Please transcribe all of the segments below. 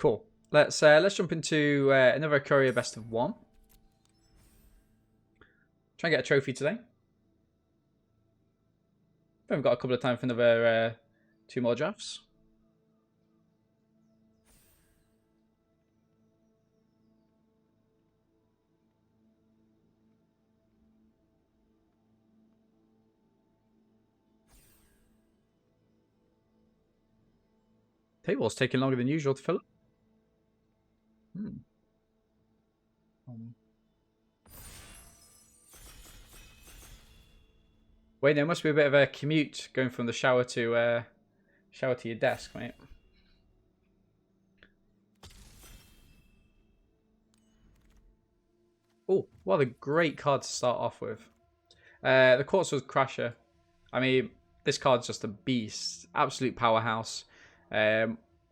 Cool. Let's jump into another Ikoria best of one. Try and get a trophy today. We've got a couple of time for another 2 more drafts. Table's taking longer than usual to fill up. Wait, there must be a bit of a commute going from the shower to your desk, mate. Oh, what a great card to start off with. The Quartzwood Crasher. I mean, this card's just a beast. Absolute powerhouse.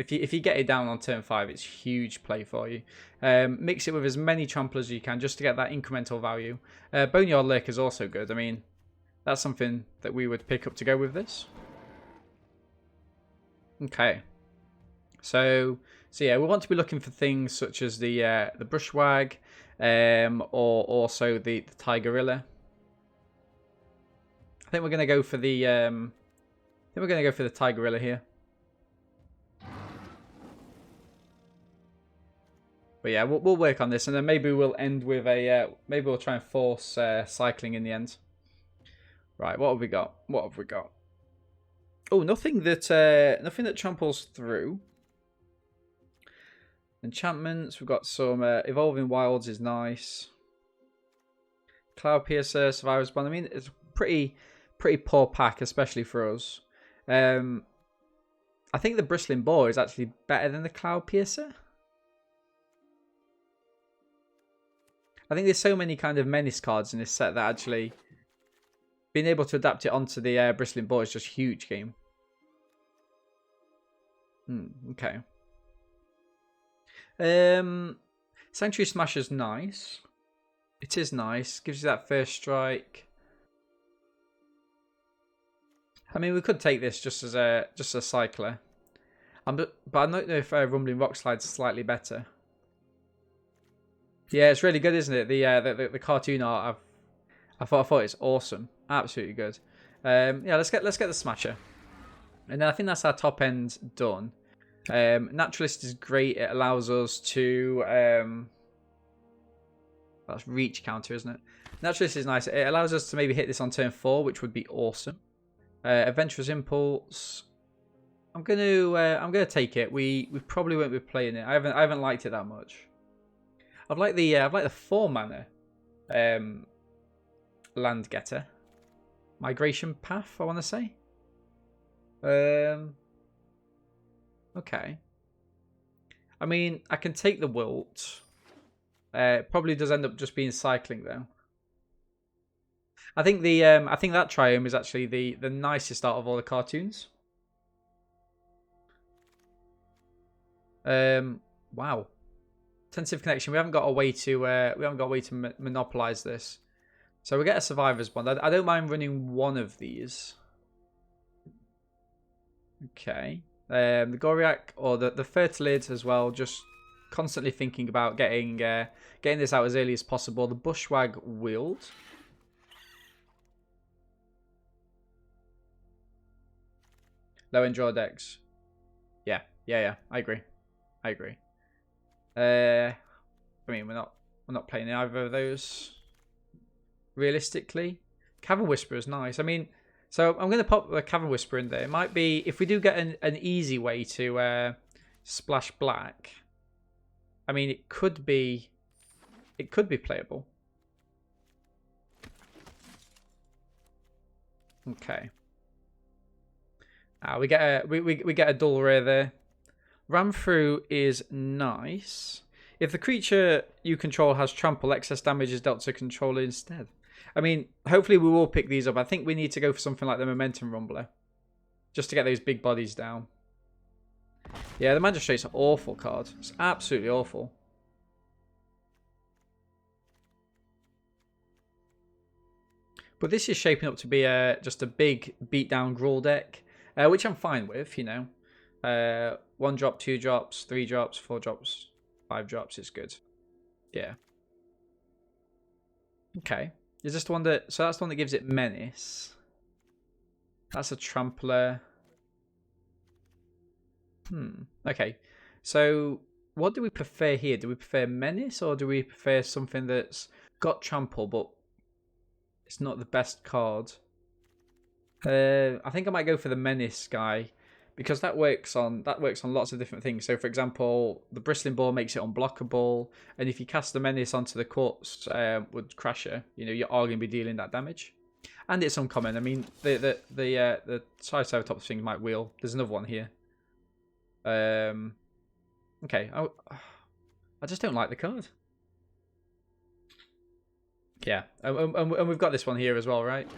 If you get it down on turn 5, it's huge play for you. Mix it with as many tramplers as you can just to get that incremental value. Boneyard Lake is also good. I mean, that's something that we would pick up to go with this. Okay. So yeah, we want to be looking for things such as the Brushwag, or also the Tigerilla. I think we're gonna go for the Tigerilla here. But yeah, we'll work on this, and then maybe we'll end with a maybe we'll try and force cycling in the end. Right, what have we got? Oh, nothing that tramples through. Enchantments. We've got some Evolving Wilds is nice. Cloud Piercer, Survivor's Bond. I mean, it's pretty poor pack, especially for us. I think the Bristling Boar is actually better than the Cloud Piercer. I think there's so many kind of menace cards in this set that actually being able to adapt it onto the Bristling Boar is just huge game. Okay. Sanctuary Smasher's nice. It is nice. Gives you that first strike. I mean, we could take this just as a cycler. But I don't know if Rumbling Rockslide's slightly better. Yeah, it's really good, isn't it? The cartoon art, I thought it's awesome, absolutely good. Yeah, let's get the Smasher, and I think that's our top end done. Naturalist is great. It allows us to that's reach counter, isn't it? Naturalist is nice. It allows us to maybe hit this on turn 4, which would be awesome. Adventurous Impulse. I'm gonna take it. We probably won't be playing it. I haven't liked it that much. I've liked the 4 mana land getter. Migration Path, I want to say. Okay. I mean, I can take the Wilt. It probably does end up just being cycling though. I think that Triome is actually the nicest out of all the cartoons. Wow. Intensive Connection. We haven't got a way to monopolize this. So we get a Survivor's Bond. I don't mind running one of these. Okay. The Goriak or the Fertilid as well. Just constantly thinking about getting this out as early as possible. The Bushwag Wield. Low end draw decks. Yeah. I agree. I mean, we're not playing either of those. Realistically, Cavern Whisper is nice. I mean, so I'm going to pop the Cavern Whisper in there. It might be, if we do get an easy way to splash black. I mean, it could be playable. Okay. We get a dual rare there. Ram Through is nice. If the creature you control has trample, excess damage is dealt to controller instead. I mean, hopefully we will pick these up. I think we need to go for something like the Momentum Rumbler. Just to get those big bodies down. Yeah, the Magistrate's an awful card. It's absolutely awful. But this is shaping up to be just a big beatdown Gruul deck. Which I'm fine with, you know. 1 drop, 2 drops, 3 drops, 4 drops, 5 drops is good. Yeah. Okay. Is this the one that... So that's the one that gives it menace. That's a trampler. Okay. So what do we prefer here? Do we prefer menace or do we prefer something that's got trample but it's not the best card? I think I might go for the menace guy because that works on lots of different things. So for example, the bristling ball makes it unblockable, and if you cast the menace onto the Quartz wood crusher, you know, you are going to be dealing that damage. And it's uncommon. I mean, the Triceratops thing might wheel. There's another one here. Okay. I just don't like the card. Yeah, and we've got this one here as well, right?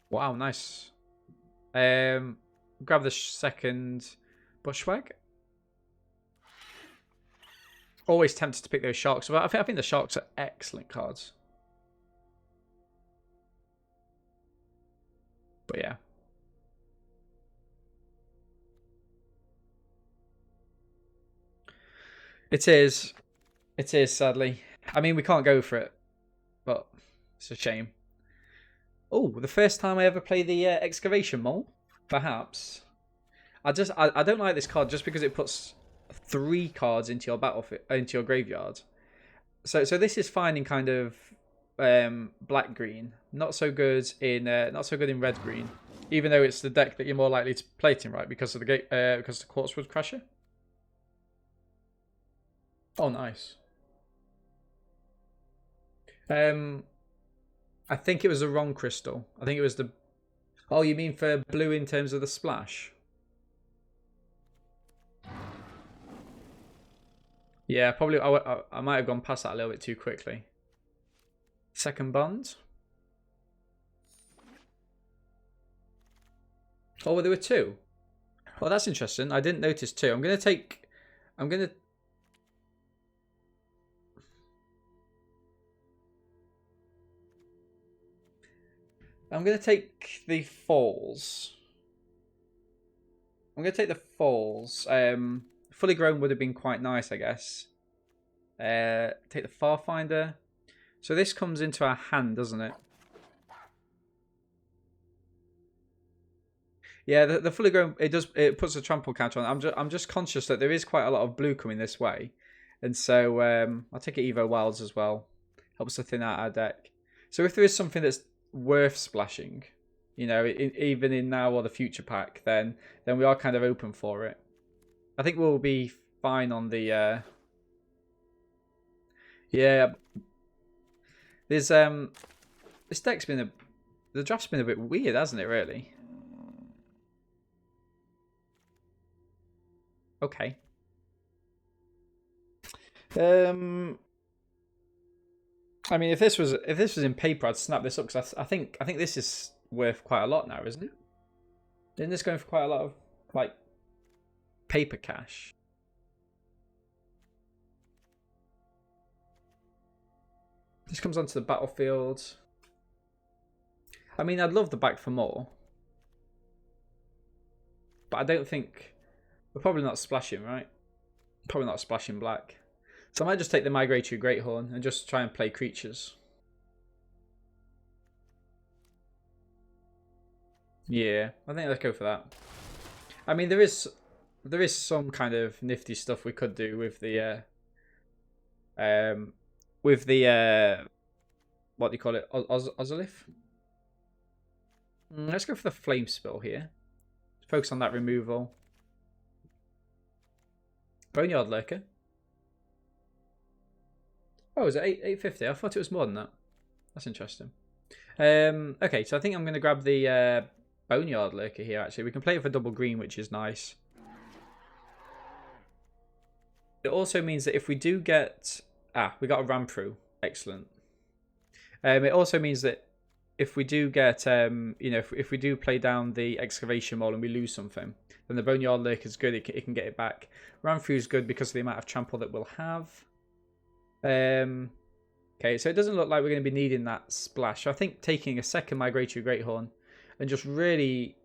Wow, nice. Grab the second Bushwag. Always tempted to pick those sharks, but I think the sharks are excellent cards. But yeah. It is. It is, sadly. I mean, we can't go for it, but it's a shame. Oh, the first time I ever play the excavation mole, perhaps. I don't like this card just because it puts 3 cards into your into your graveyard. So this is fine in kind of black green, not so good in red green. Even though it's the deck that you're more likely to play it in, right? Because of the because the Quartzwood Crusher. Oh, nice. I think it was the wrong crystal. I think it was the... Oh, you mean for blue in terms of the splash? Yeah, probably. I might have gone past that a little bit too quickly. Second bond. Oh, well, there were 2. Well, that's interesting. I didn't notice 2. I'm going to take the falls. I'm going to take the falls. Fully grown would have been quite nice, I guess. Take the Farfinder. So this comes into our hand, doesn't it? Yeah, the fully grown, it puts a trample counter on. I'm just conscious that there is quite a lot of blue coming this way, and so I'll take it Evo Wilds as well. Helps to thin out our deck. So if there is something that's worth splashing, you know, even in now or the future pack, then we are kind of open for it. I think we'll be fine on the yeah. There's this deck's been the draft's been a bit weird, hasn't it, really? Okay. I mean, if this was in paper, I'd snap this up because I think this is worth quite a lot now, isn't it? Isn't this going for quite a lot of like paper cash? This comes onto the battlefield. I mean, I'd love the back for more, but I don't think we're probably not splashing, right? Probably not splashing black. So I might just take the Migratory Greathorn and just try and play creatures. Yeah, I think let's go for that. I mean, there is some kind of nifty stuff we could do with the what do you call it, Ozolith? Let's go for the Flame Spill here. Focus on that removal. Boneyard Lurker. Oh, is it 850? I thought it was more than that. That's interesting. Okay, so I think I'm going to grab the Boneyard Lurker here, actually. We can play it for double green, which is nice. It also means that if we do get... Ah, we got a Ramproo. Excellent. It also means that if we do get, you know, if we do play down the Excavation Mole and we lose something, then the Boneyard Lurker is good. It can get it back. Ramproo is good because of the amount of trample that we'll have. Okay, so it doesn't look like we're going to be needing that splash. So I think taking a second Migratory Greathorn and just really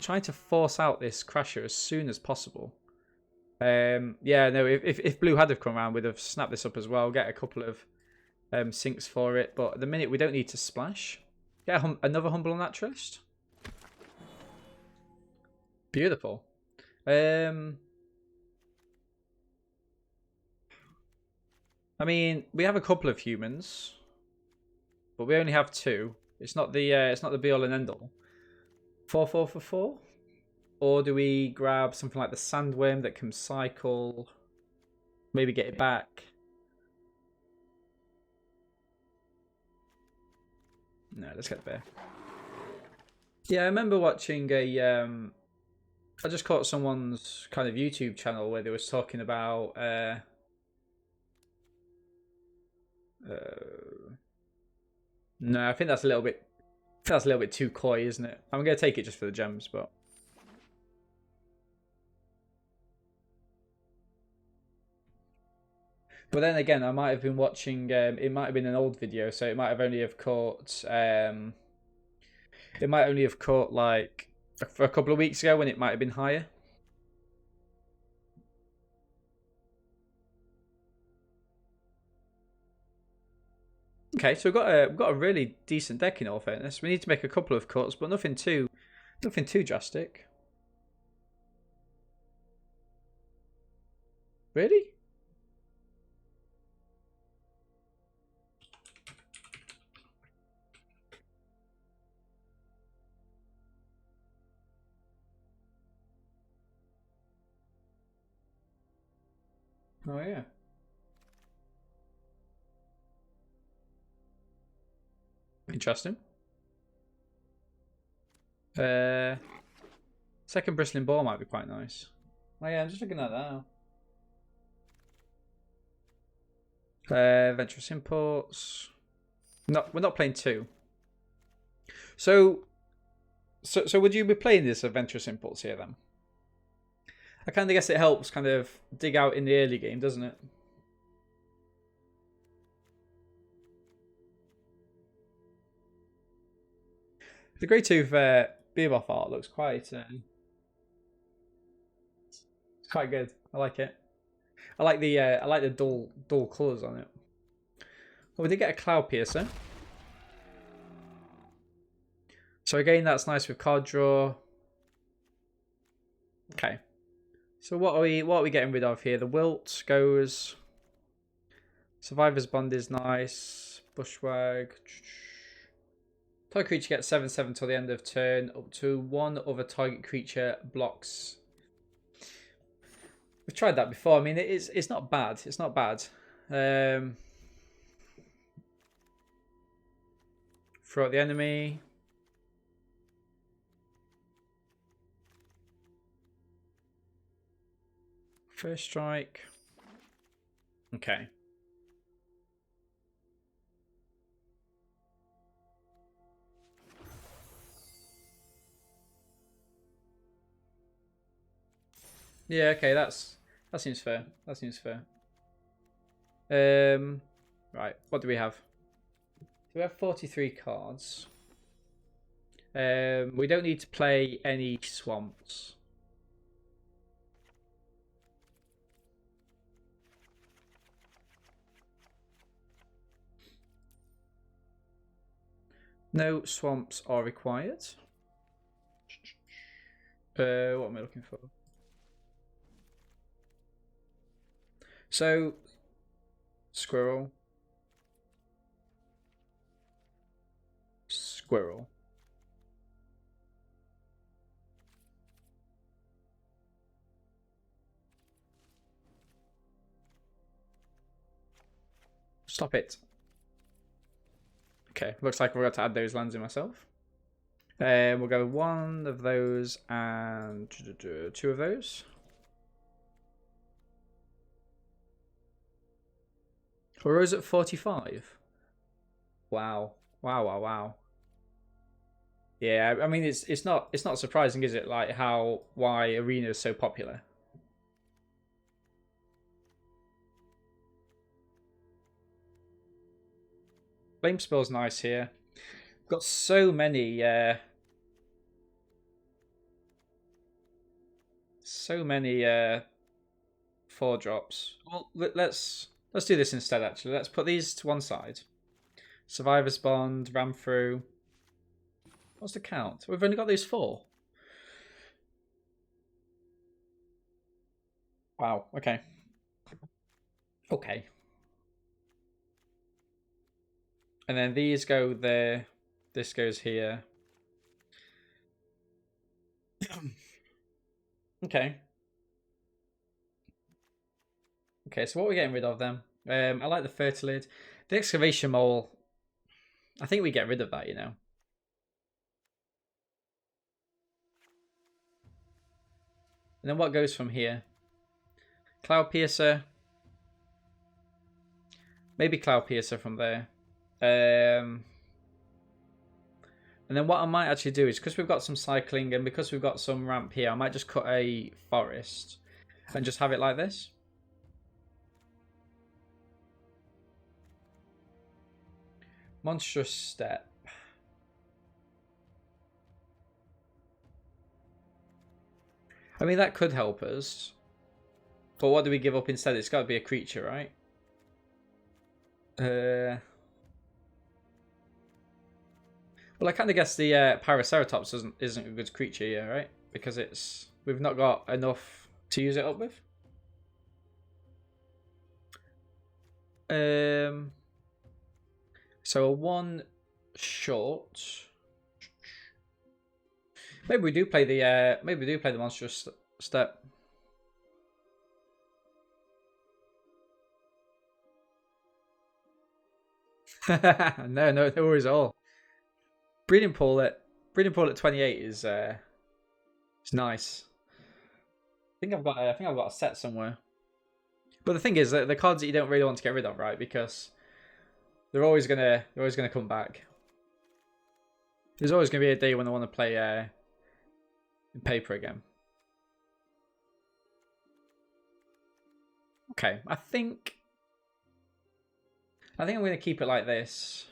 trying to force out this Crasher as soon as possible. Yeah, no, if Blue had have come around, we'd have snapped this up as well. Get a couple of sinks for it. But at the minute, we don't need to splash. Get another Humble Naturalist. Beautiful. I mean, we have a couple of humans, but we only have 2. It's not the be all and end all. 4/4 for 4, or do we grab something like the Sandworm that can cycle? Maybe get it back. No, let's get the bear. Yeah, I remember watching a. I just caught someone's kind of YouTube channel where they was talking about. No, I think that's a little bit. That's a little bit too coy, isn't it? I'm gonna take it just for the gems, but. But then again, I might have been watching. It might have been an old video, so it might have only have caught. It might only have caught like for a couple of weeks ago when it might have been higher. Okay, so we've got a really decent deck in all fairness. We need to make a couple of cuts, but nothing too drastic. Really? Oh yeah. Interesting. Second bristling ball might be quite nice. Oh yeah, I'm just looking at that now. Venturous imports. No, we're not playing 2. So would you be playing this adventurous imports here then? I kind of guess it helps kind of dig out in the early game, doesn't it? The Grey Tooth Beerboff art looks quite it's quite good. I like it. I like the dull colours on it. Well, we did get a Cloud Piercer. So again, that's nice with card draw. Okay. So what are we getting rid of here? The Wilt goes. Survivor's Bond is nice. Bushwag. Target creature gets 7/7 till the end of turn. Up to 1 other target creature blocks. We've tried that before. I mean, it's not bad. It's not bad. Throw at the enemy. First strike. Okay. Yeah, okay, that seems fair. That seems fair. Right, what do we have? So we have 43 cards. We don't need to play any swamps. No swamps are required. What am I looking for? So, squirrel. Squirrel. Stop it. Okay, looks like we've got to add those lands in myself. We'll go 1 of those and 2 of those. We're at 45. Wow. Wow. Yeah, I mean it's not surprising, is it? Like why Arena is so popular. Flame Spell's nice here. Got so many So many 4-drops. Well, let's do this instead. Actually, let's put these to one side. Survivor's Bond, ram through. What's the count? We've only got these 4. Wow. Okay. Okay. And then these go there. This goes here. Okay. Okay, so what are we getting rid of then? I like the fertilid. The excavation mole, I think we get rid of that, you know. And then what goes from here? Cloud Piercer. Maybe Cloud Piercer from there. And then what I might actually do is, because we've got some cycling and because we've got some ramp here, I might just cut a forest and just have it like this. Monstrous Step. I mean, that could help us. But what do we give up instead? It's got to be a creature, right? Well, I kind of guess the Paraceratops isn't a good creature here, right? Because we've not got enough to use it up with. So a 1 short. Maybe we do play the Monstrous Step. no worries at all. Breeding pool at 28 is nice. I think I've got a set somewhere. But the thing is that the cards that you don't really want to get rid of, right? Because they're always gonna come back. There's always gonna be a day when I want to play in paper again. Okay, I think I'm gonna keep it like this.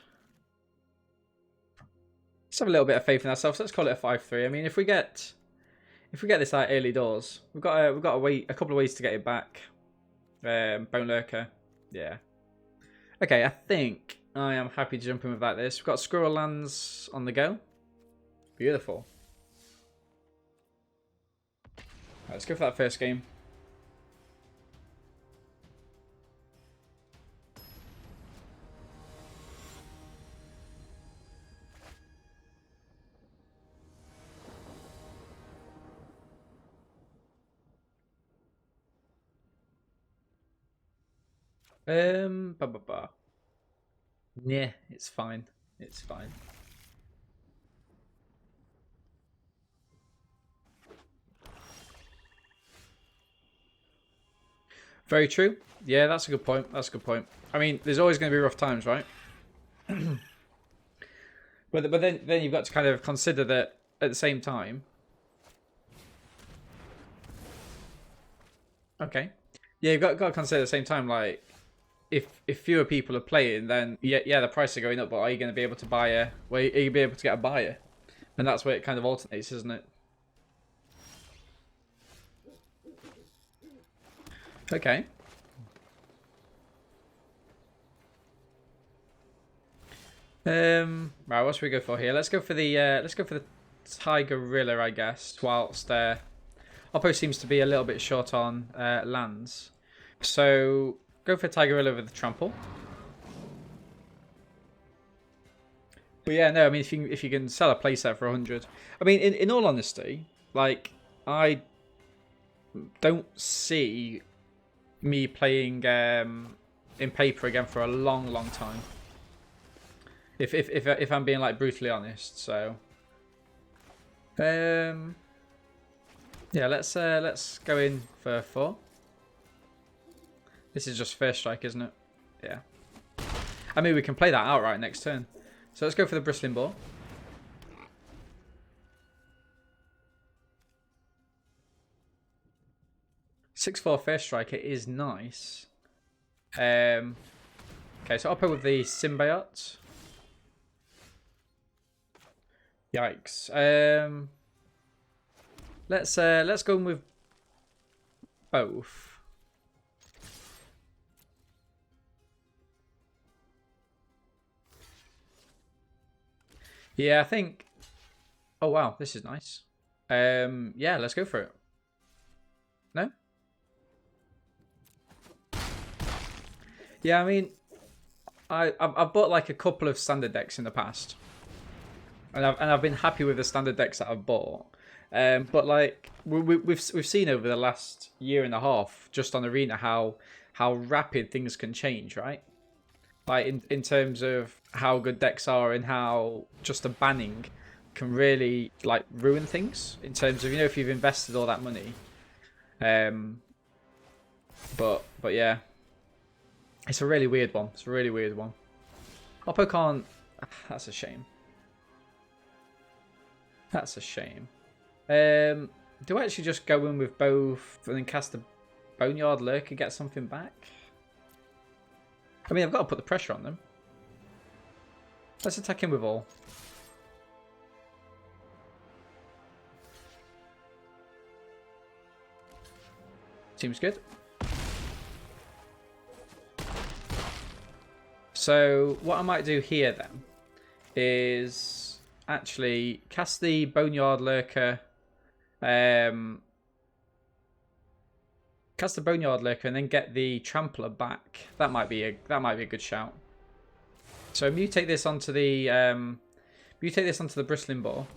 Let's have a little bit of faith in ourselves. Let's call it a 5-3. I mean, if we get this like early doors, we've got to wait a couple of ways to get it back. Bone Lurker, yeah. Okay, I think I am happy to jump in with like this. We've got Squirrel Lands on the go. Beautiful. Right, let's go for that first game. Yeah, it's fine. It's fine. Very true. Yeah, that's a good point. That's a good point. I mean, there's always going to be rough times, right? but then you've got to kind of consider that at the same time. Okay. Yeah, you've got to consider at the same time, like, if fewer people are playing, then yeah, the prices are going up. But are you going to be able to buy a? Well, are you be able to get a buyer? And that's where it kind of alternates, isn't it? Okay. Right, what should we go for here? Let's go for the Tigerilla, I guess. Whilst Oppo seems to be a little bit short on lands, so go for Tigerilla with the trample. But yeah, no, I mean if you can sell a playset for 100, I mean in all honesty, like I don't see me playing in paper again for a long time. If I'm being like brutally honest, so yeah, let's go in for 4. This is just first strike, isn't it? Yeah. I mean, we can play that outright next turn. So let's go for the bristling ball. (6/4) first strike. It is nice. Okay, so Oppo with the symbiote. Yikes. Let's go with both. Yeah, I think... Oh, wow. This is nice. Yeah, let's go for it. No? Yeah, I mean... I've bought like a couple of standard decks in the past. And I've been happy with the standard decks that I've bought. But like we've seen over the last year and a half, just on Arena, how rapid things can change, right? Like in terms of how good decks are and how just a banning can really like ruin things. In terms of, you know, if you've invested all that money. But yeah, it's a really weird one. It's a really weird one. Oppo can't. That's a shame. That's a shame. Do I actually just go in with both and then cast a Boneyard Lurker, get something back? I mean, I've got to put the pressure on them. Let's attack him with all. Seems good. So what I might do here then is actually cast the Boneyard Lurker. Cast the Boneyard Lurker and then get the Trampler back. That might be a good shout. So mutate this onto the Bristling Boar.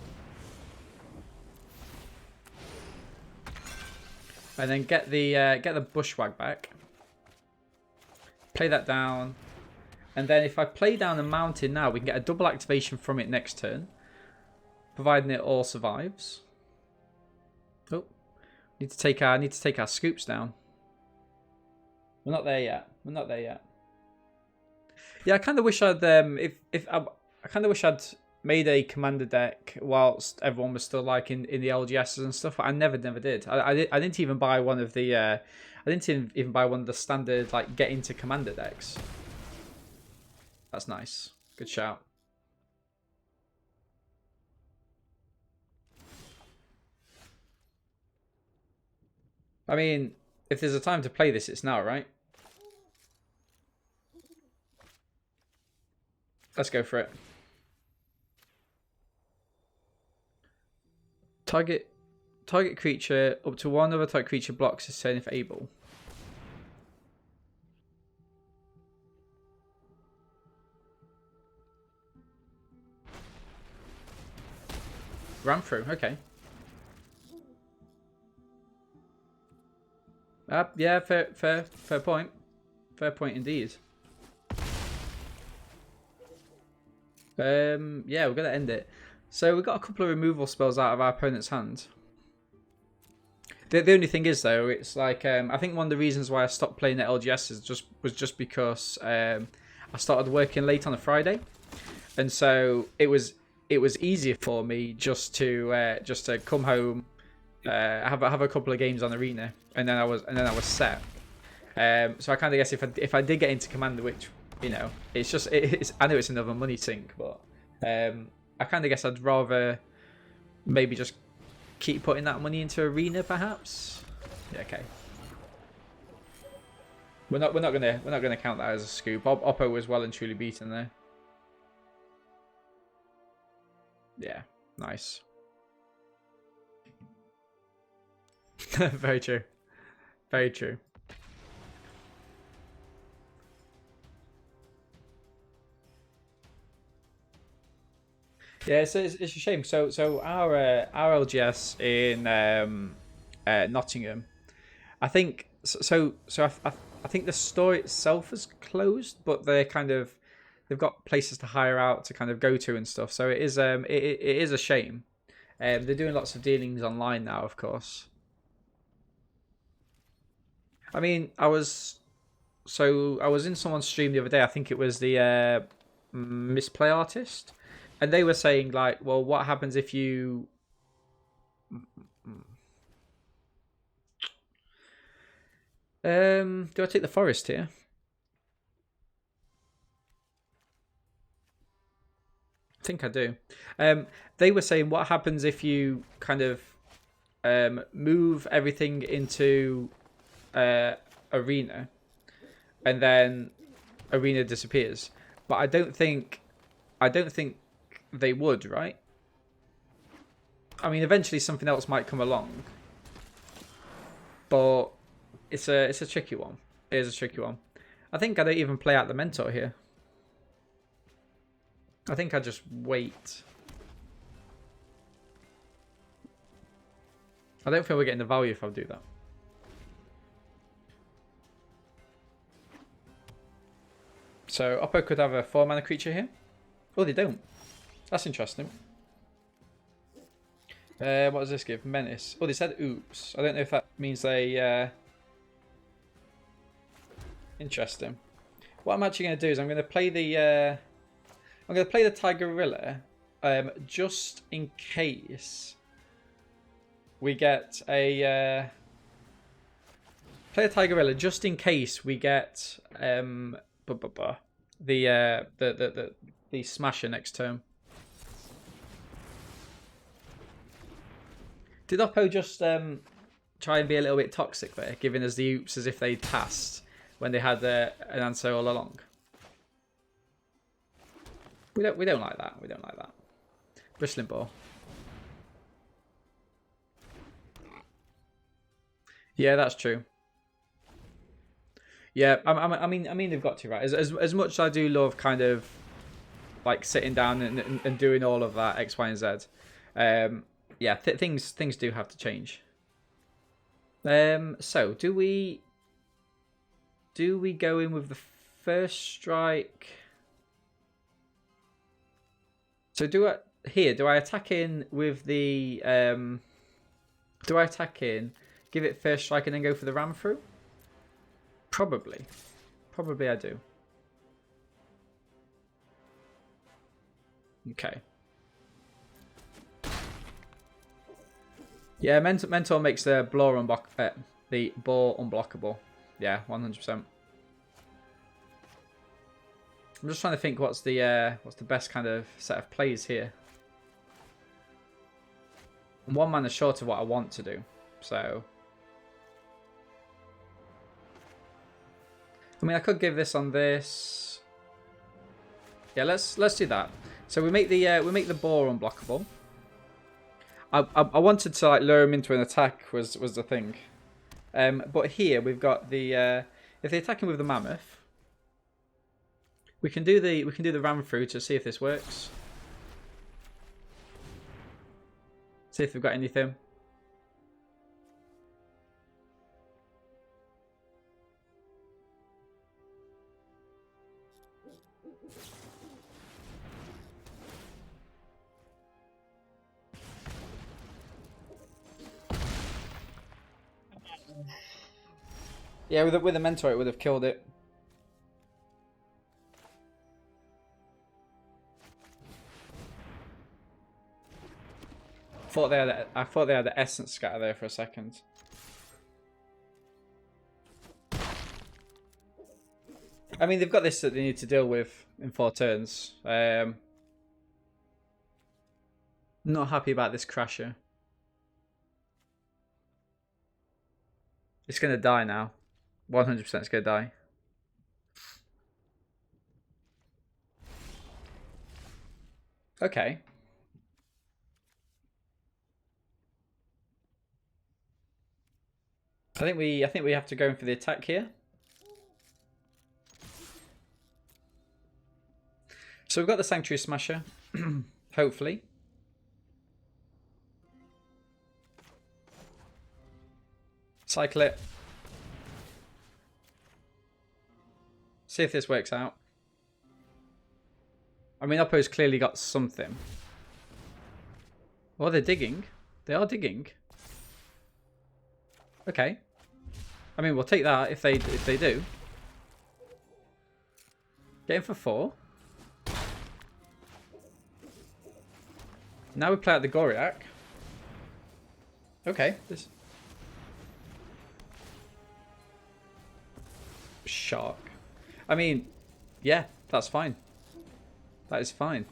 And then get the Bushwag back. Play that down. And then if I play down a Mountain now, we can get a double activation from it next turn. Providing it all survives. Oh. Need to take our scoops down. We're not there yet. We're not there yet. Yeah, I kind of wish I'd I kind of wish I'd made a commander deck whilst everyone was still like in the LGSs and stuff. But I never did. I didn't even buy one of the I didn't even buy one of the standard like get into commander decks. That's nice. Good shout. I mean, if there's a time to play this, it's now, right? Let's go for it. Target creature, up to one other target creature blocks his turn if able. Ran through, okay. Yeah, fair point. Fair point indeed. Yeah, we're gonna end it. So we got a couple of removal spells out of our opponent's hand. The only thing is though, it's like I think one of the reasons why I stopped playing at LGS was just because I started working late on a Friday, and so it was easier for me just to come home, have a couple of games on Arena, and then I was set. So I kind of guess if I did get into Commander, which, you know, it's I know it's another money sink, but I kind of guess I'd rather maybe just keep putting that money into Arena, perhaps. Yeah, okay. We're not gonna count that as a scoop. Oppo was well and truly beaten there. Yeah, nice. Very true. Very true. Yeah, it's a shame. So our LGS in Nottingham, I think I think the store itself is closed, but they've got places to hire out to kind of go to and stuff. So it is it is a shame. They're doing lots of dealings online now, of course. I mean, I was in someone's stream the other day. I think it was the Misplay Artist. And they were saying, like, well, what happens if you... do I take the forest here? I think I do. They were saying, what happens if you kind of move everything into Arena, and then Arena disappears. But I don't think they would, right? I mean, eventually something else might come along, but it's a tricky one. It is a tricky one. I think I don't even play out the Mentor here. I think I just wait. I don't think we're getting the value if I do that. So Oppo could have a 4-mana creature here. Oh, they don't. That's interesting. What does this give? Menace. Oh, they said oops. I don't know if that means they... Interesting. What I'm actually going to do is I'm going to play the... I'm going to play the Tigerilla just in case we get a... play a Tigerilla just in case we get the Smasher next turn. Did Oppo just try and be a little bit toxic there, giving us the oops as if they'd passed when they had an answer all along? We don't like that. We don't like that. Bristling Ball. Yeah, that's true. Yeah, I mean they've got to, right? As much as I do love kind of like sitting down and doing all of that X, Y, and Z. Yeah, things do have to change. So do we go in with the first strike? So do I attack in with the do I attack in, give it first strike and then go for the ram through? Probably I do. Okay. Yeah, Mentor makes the ball unblockable. Yeah, 100%. I'm just trying to think what's the best kind of set of plays here. I'm 1 mana short of what I want to do, so I mean I could give this on this. Yeah, let's do that. So we make the ball unblockable. I wanted to like lure him into an attack was the thing, but here we've got the if they're attacking with the mammoth, we can do the ram through to see if this works. See if we've got anything. Yeah, with a Mentor it would have killed it. I thought they had the Essence Scatter there for a second. I mean, they've got this that they need to deal with in 4 turns. Not happy about this Crasher. It's going to die now. 100% it's going to die. Okay. I think we have to go in for the attack here. So we've got the Sanctuary Smasher, hopefully. Cycle it. See if this works out. I mean, Oppo's clearly got something. Oh, they're digging. They are digging. Okay. I mean, we'll take that if they do. Get in for 4. Now we play out the Goriak. Okay. This Shark. I mean, yeah, that's fine. That is fine.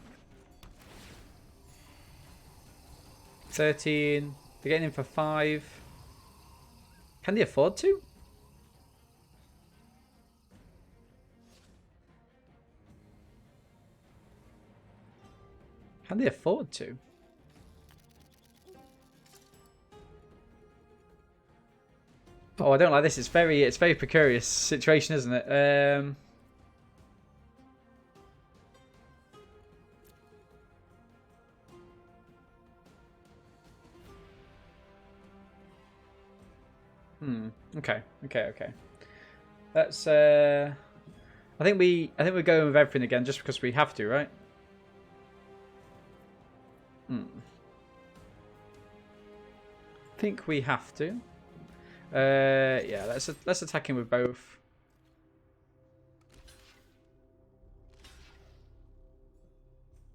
13. They're getting in for 5. Can they afford to? Can they afford to? Oh, I don't like this. It's very precarious situation, isn't it? Okay. Let's. I think we're going with everything again just because we have to, right? I think we have to. Yeah. Let's attack him with both.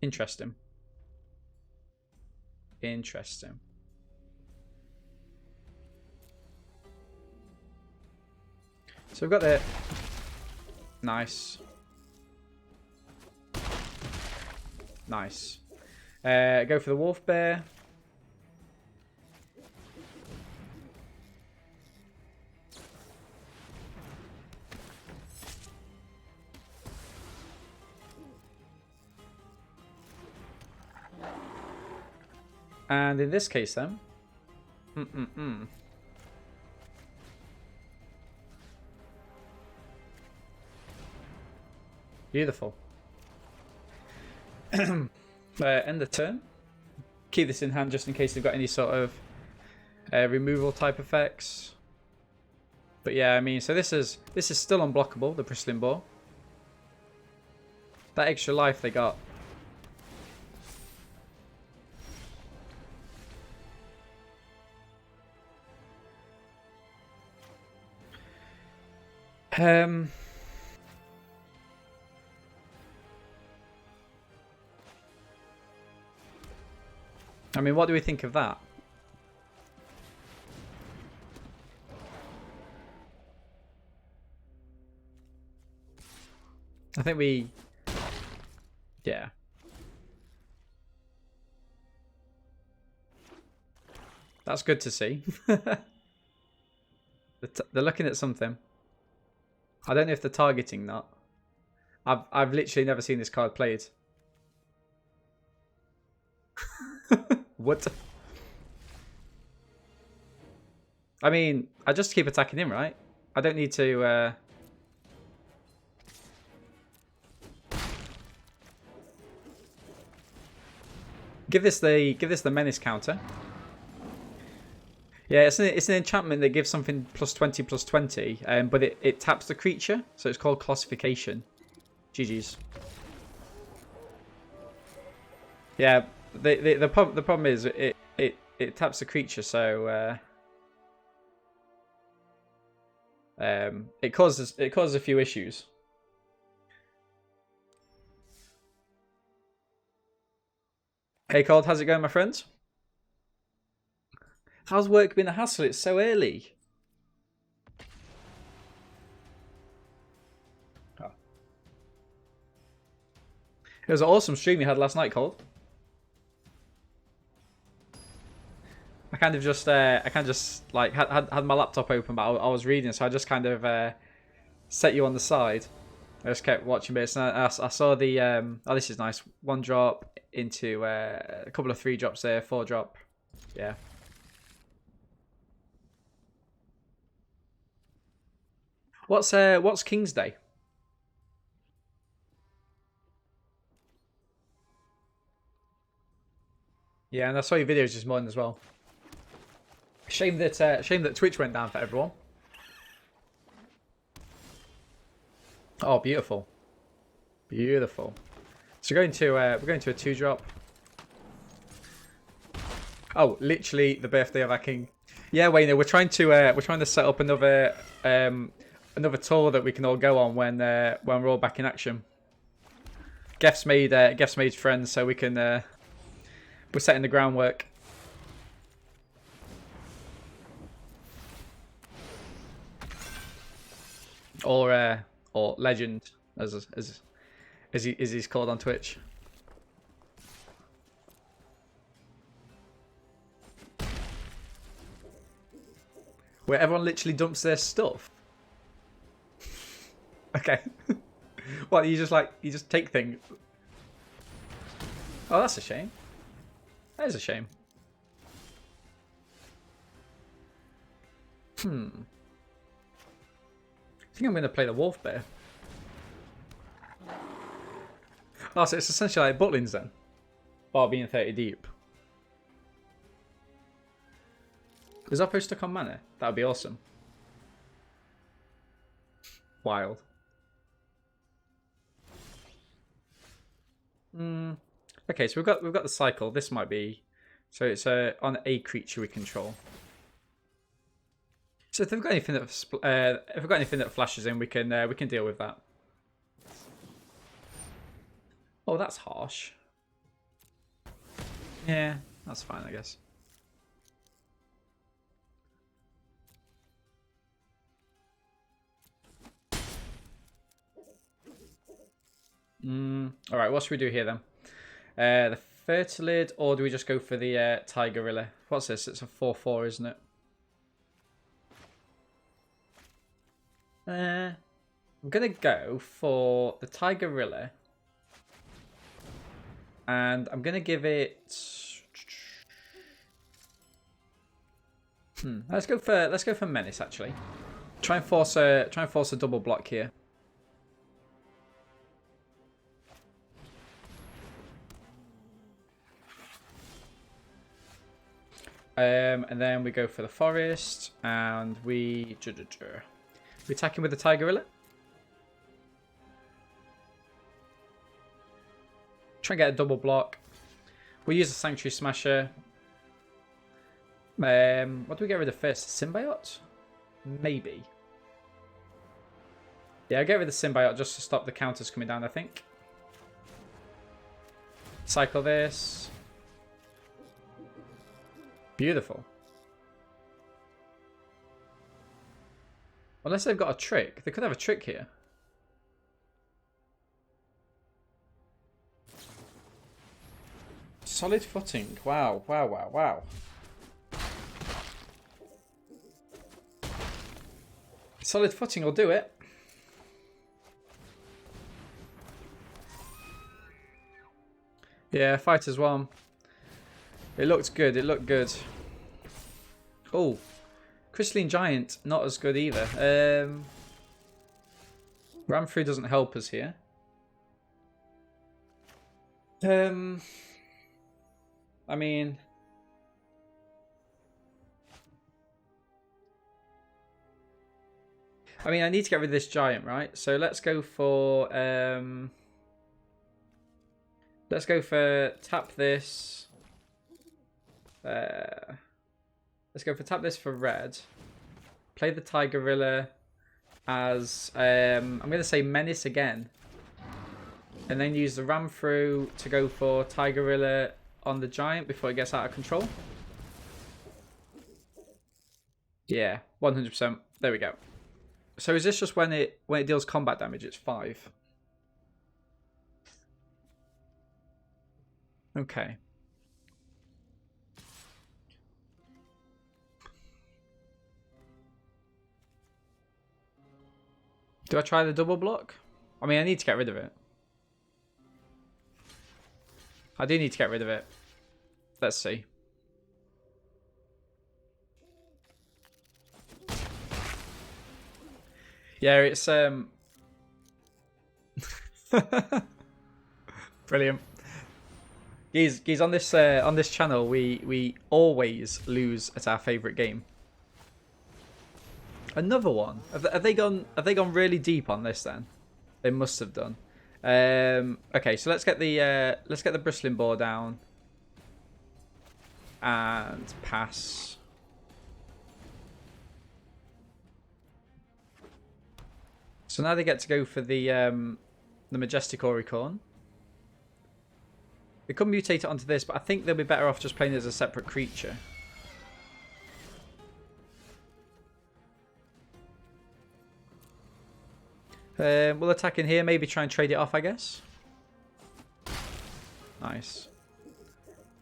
Interesting. So we've got the... Nice. Go for the wolf bear. And in this case then... Beautiful. End the turn. Keep this in hand just in case they've got any sort of removal type effects. But yeah, I mean, so this is still unblockable, the Bristling Boar. That extra life they got. I mean, what do we think of that? I think we... Yeah. That's good to see. They're looking at something. I don't know if they're targeting that. I've literally never seen this card played. What? I mean, I just keep attacking him, right? I don't need to... Give this the menace counter. Yeah, it's an enchantment that gives something +20/+20, but it taps the creature, so it's called classification. GG's. Yeah, the problem is it taps the creature, so it causes a few issues. Hey Cold, how's it going, my friends? How's work been a hassle? It's so early. Oh. It was an awesome stream you had last night, Cold. I kind of just like had my laptop open, but I was reading, so I just kind of set you on the side. I just kept watching bits, and I saw the oh, this is nice. 1 drop into a couple of 3 drops there, 4 drop. Yeah. What's King's Day? Yeah, and I saw your videos this morning as well. Shame that Twitch went down for everyone. Oh, beautiful, beautiful. So we're going to a 2 drop. Oh, literally the birthday of our king. Yeah, Wayne, we're trying to set up another tour that we can all go on when we're all back in action. Gef's made friends, so we can we're setting the groundwork. Or Legend, as he's called on Twitch. Where everyone literally dumps their stuff. Okay. What, you just take things? Oh, that's a shame. That is a shame. I think I'm going to play the Wolf Bear. Oh, so it's essentially like Butlins then. Bar being 30 deep. Is Oppo stuck on mana? That would be awesome. Wild. Okay, so we've got the cycle. This might be so it's on a creature we control. So if they've got anything that flashes in, we can deal with that. Oh, that's harsh. Yeah, that's fine, I guess. Alright, what should we do here then? The Fertilid, or do we just go for the Tigerilla? What's this? It's a 4/4, isn't it? I'm going to go for the Tigerilla. And I'm going to give it... Let's go for Menace, actually. Try and force a double block here. And then we go for the Forest, and we attack him with the Tigerilla. Try and get a double block. We'll use the Sanctuary Smasher. What do we get rid of first? Symbiote? Maybe. Yeah, I'll get rid of the Symbiote just to stop the counters coming down, I think. Cycle this. Beautiful. Unless they've got a trick. They could have a trick here. Solid footing. Wow, wow, wow, wow. Solid footing will do it. Yeah, Fighters won. It looked good. It looked good. Oh, Crystalline Giant, not as good either. Ram through doesn't help us here. I mean, I need to get rid of this giant, right? So let's go for tap this. Let's go for tap this for red. Play the Tigerilla as I'm going to say Menace again, and then use the Ram through to go for Tigerilla on the giant before it gets out of control. Yeah, 100%. There we go. So is this just when it deals combat damage? It's 5. Okay. Do I try the double block? I mean, I need to get rid of it. I do need to get rid of it. Let's see. Yeah, it's brilliant. Geez, on this channel, we always lose at our favorite game. Another one. Have they gone really deep on this then? They must have done. Okay, so let's get the bristling boar down and pass. So now they get to go for the majestic Oricorn. They could mutate it onto this, but I think they'll be better off just playing it as a separate creature. We'll attack in here, maybe try and trade it off, I guess. Nice.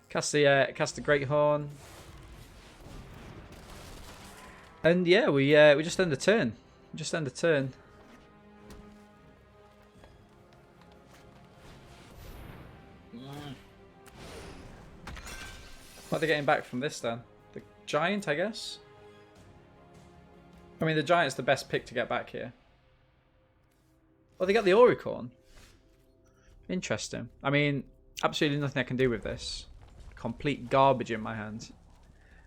Cast the Great Horn. And yeah, we just end the turn. Just end the turn. What are they getting back from this then? The giant, I guess? I mean, the giant's the best pick to get back here. Oh, they got the Auricorn. Interesting. I mean, absolutely nothing I can do with this. Complete garbage in my hands.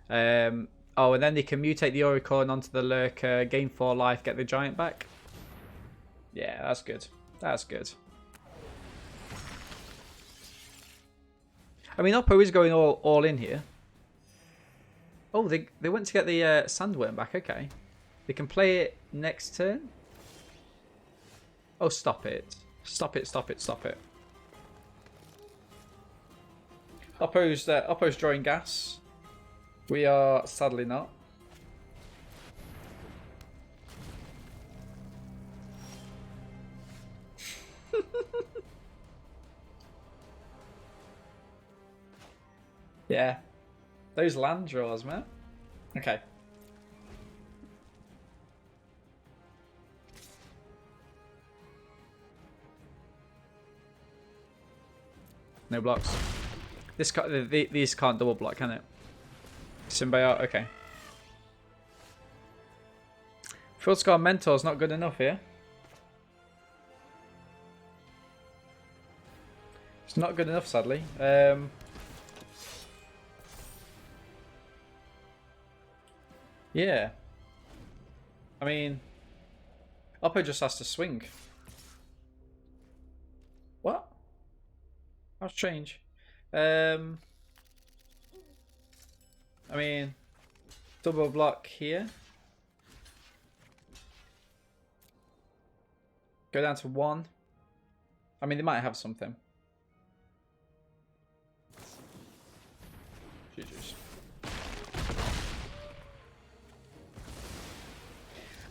Oh, and then they can mutate the Auricorn onto the Lurker, gain 4 life, get the giant back. Yeah, that's good. That's good. I mean, Oppo is going all in here. Oh, they went to get the Sandworm back. Okay. They can play it next turn. Oh, stop it. Stop it, stop it, stop it. Oppo's drawing gas. We are sadly not. Yeah. Those land draws, man. Okay. No blocks. These can't double block, can it? Symbiote, okay. Field Scar Mentor's not good enough here. It's not good enough, sadly. Yeah. I mean, Oppo just has to swing. What? How strange. I mean, double block here. Go down to 1. I mean, they might have something. GG's.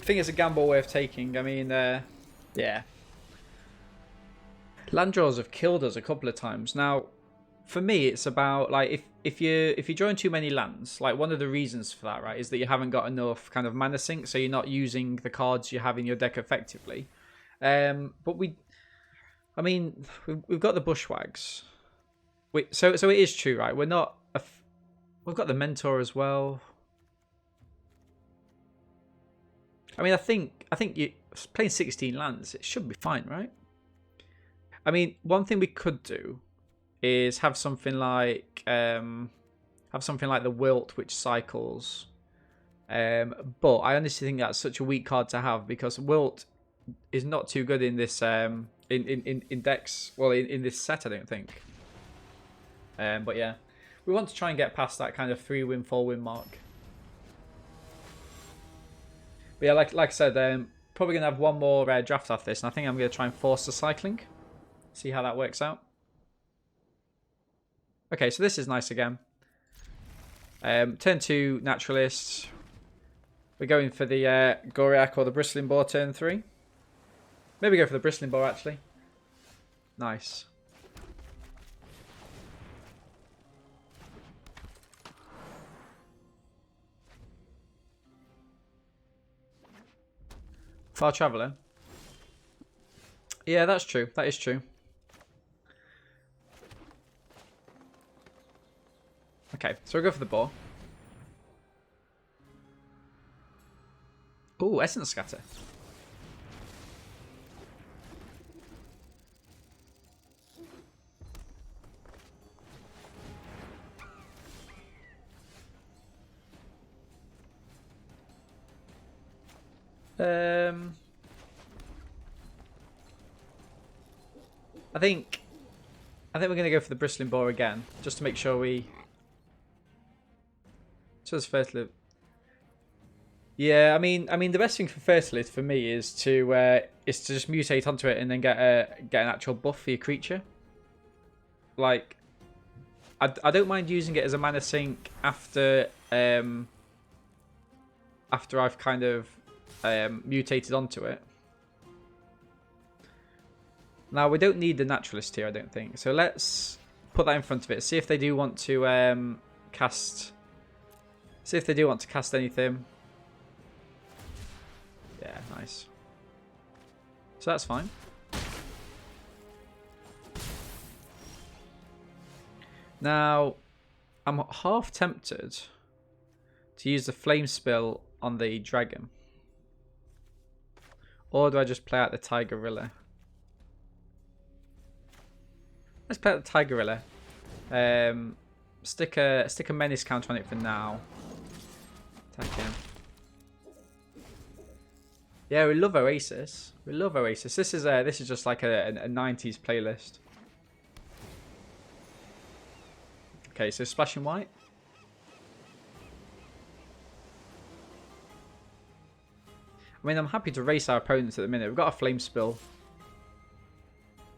I think it's a gamble worth taking. I mean, yeah. Land draws have killed us a couple of times. Now, for me, it's about like if you're drawing too many lands, like one of the reasons for that, right, is that you haven't got enough kind of mana sink, so you're not using the cards you have in your deck effectively. But we've got the Bushwags. So it is true, right? We've got the Mentor as well. I mean, I think you playing 16 lands, it should be fine, right? I mean, one thing we could do is have something like the Wilt, which cycles. But I honestly think that's such a weak card to have because Wilt is not too good in this in decks. Well, in this set, I don't think. But yeah, we want to try and get past that kind of 3-win, 4-win mark. But yeah, like I said, probably gonna have one more draft after this, and I think I'm gonna try and force the cycling. See how that works out. Okay, so this is nice again. Turn 2 Naturalist. We're going for the Goriak or the Bristling Boar turn 3. Maybe go for the Bristling Boar actually. Nice. Far Traveller. Yeah, that's true. That is true. Okay, so we'll go for the boar. Ooh, Essence Scatter. I think we're gonna go for the Bristling Boar again, just to make sure we. So it's Fertility. Yeah, I mean, the best thing for Fertility for me is to just mutate onto it and then get an actual buff for your creature. Like, I don't mind using it as a mana sink after I've kind of mutated onto it. Now, we don't need the Naturalist here, I don't think. So let's put that in front of it. See if they do want to cast... See if they do want to cast anything. Yeah, nice. So that's fine. Now, I'm half tempted to use the flame spill on the dragon. Or do I just play out the Tigerilla? Let's play out the Tigerilla. Stick a menace counter on it for now. Attack him. Yeah, we love Oasis. We love Oasis. This is just like a 90s playlist. Okay, so splashing white. I mean, I'm happy to race our opponents at the minute. We've got a flame spill.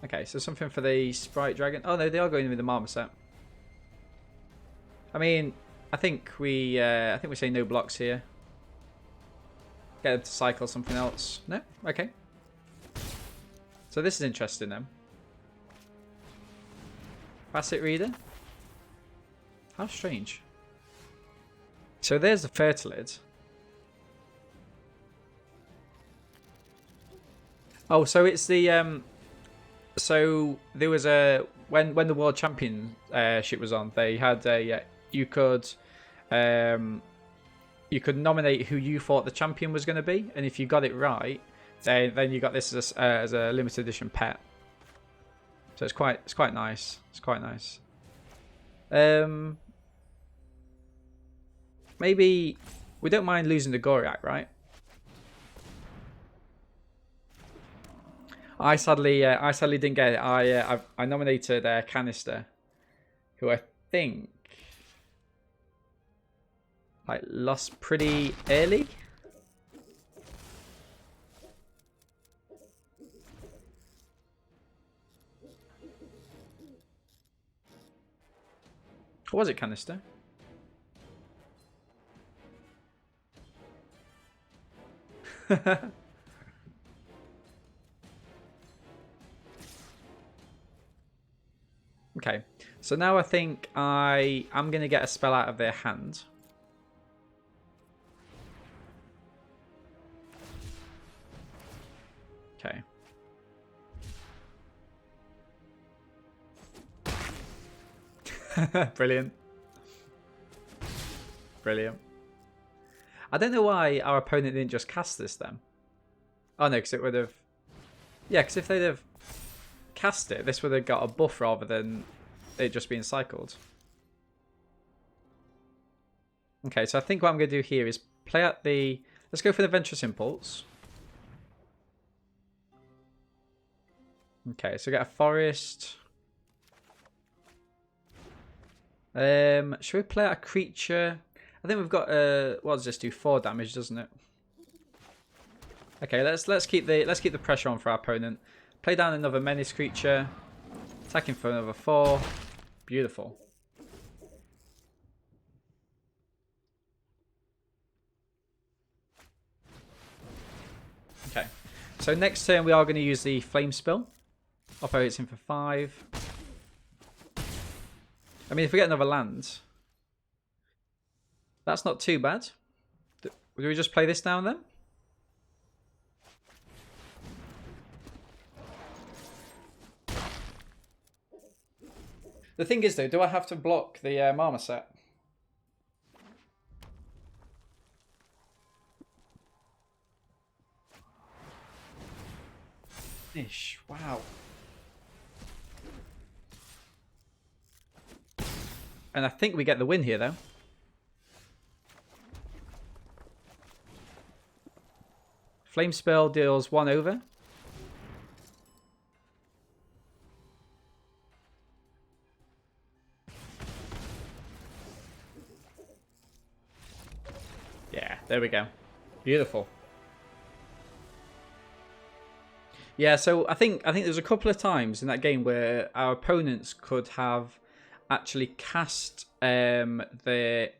Okay, so something for the Sprite Dragon. Oh no, they are going with the Marmoset. I mean, I think we say no blocks here. Get them to cycle something else. No? Okay. So this is interesting then. Facet Reader? How strange. So there's the Fertilid. Oh, so it's the so there was a when the World Championship was on, they had a you could nominate who you thought the champion was going to be, and if you got it right, then you got this as a limited edition pet. So it's quite nice. It's quite nice. Maybe we don't mind losing the Goriak, right? I sadly didn't get it. I nominated Canister, who I think like lost pretty early. Or was it Canister? Okay, so now I think I'm going to get a spell out of their hand. Okay. Brilliant. Brilliant. I don't know why our opponent didn't just cast this then. Oh no, because it would have... Yeah, because if they'd have cast it, this would have got a buff rather than it just being cycled. Okay, so I think what I'm going to do here is play out the... Let's go for the Venturous Impulse. Okay, so get a Forest. Should we play out a creature? I think we've got what does this do? 4 damage, doesn't it? Okay, let's keep the pressure on for our opponent. Play down another menace creature. Attacking for another 4. Beautiful. Okay. So next turn we are going to use the Flame Spill. Operates in for 5. I mean, if we get another land, that's not too bad. Do we just play this down then? The thing is, though, do I have to block the Marmoset? Ish. Wow. And I think we get the win here, though. Flame Spell deals 1 over. Yeah, there we go. Beautiful. Yeah, so I think there's a couple of times in that game where our opponents could have actually cast the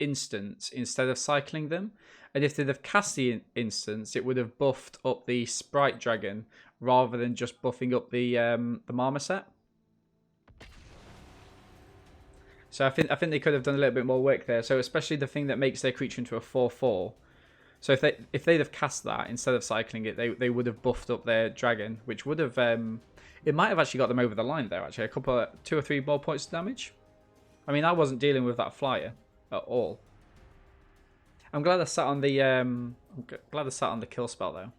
instants instead of cycling them. And if they'd have cast the instance, it would have buffed up the Sprite Dragon rather than just buffing up the Marmoset. So I think they could have done a little bit more work there. So especially the thing that makes their creature into a 4/4. So if they'd have cast that instead of cycling it, they would have buffed up their dragon, which would have it might have actually got them over the line there. Actually, 2 or 3 more points of damage. I mean, I wasn't dealing with that flyer at all. I'm glad I sat on the kill spell though.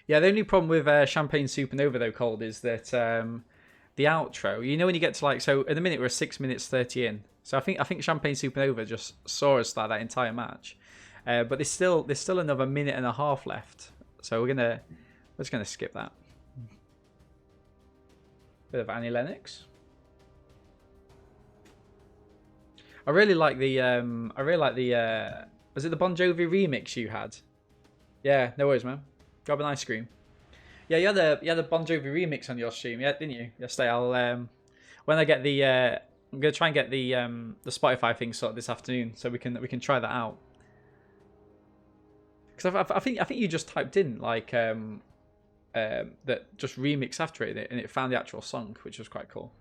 Yeah, the only problem with Champagne Supernova though, Cold, is that the outro. You know when you get to like, so in a minute we're 6 minutes 30 in. So I think Champagne Supernova just saw us start that entire match, but there's still another minute and a half left. So we're just gonna skip that. Bit of Annie Lennox. I really like the was it the Bon Jovi remix you had? Yeah, no worries, man. Grab an ice cream. Yeah, you had a Bon Jovi remix on your stream, yeah, didn't you? Yesterday, I'll when I get the I'm gonna try and get the Spotify thing sorted this afternoon, so we can try that out. Because I think you just typed in like that just remix after it, and it found the actual song, which was quite cool.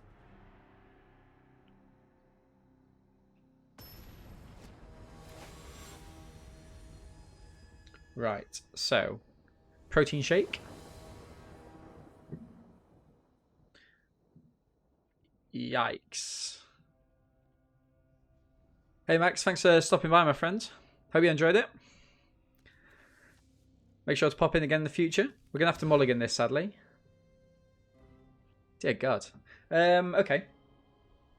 Right, so protein shake. Yikes. Hey Max, thanks for stopping by, my friend. Hope you enjoyed it. Make sure to pop in again in the future. We're going to have to mulligan this, sadly. Dear God. Okay.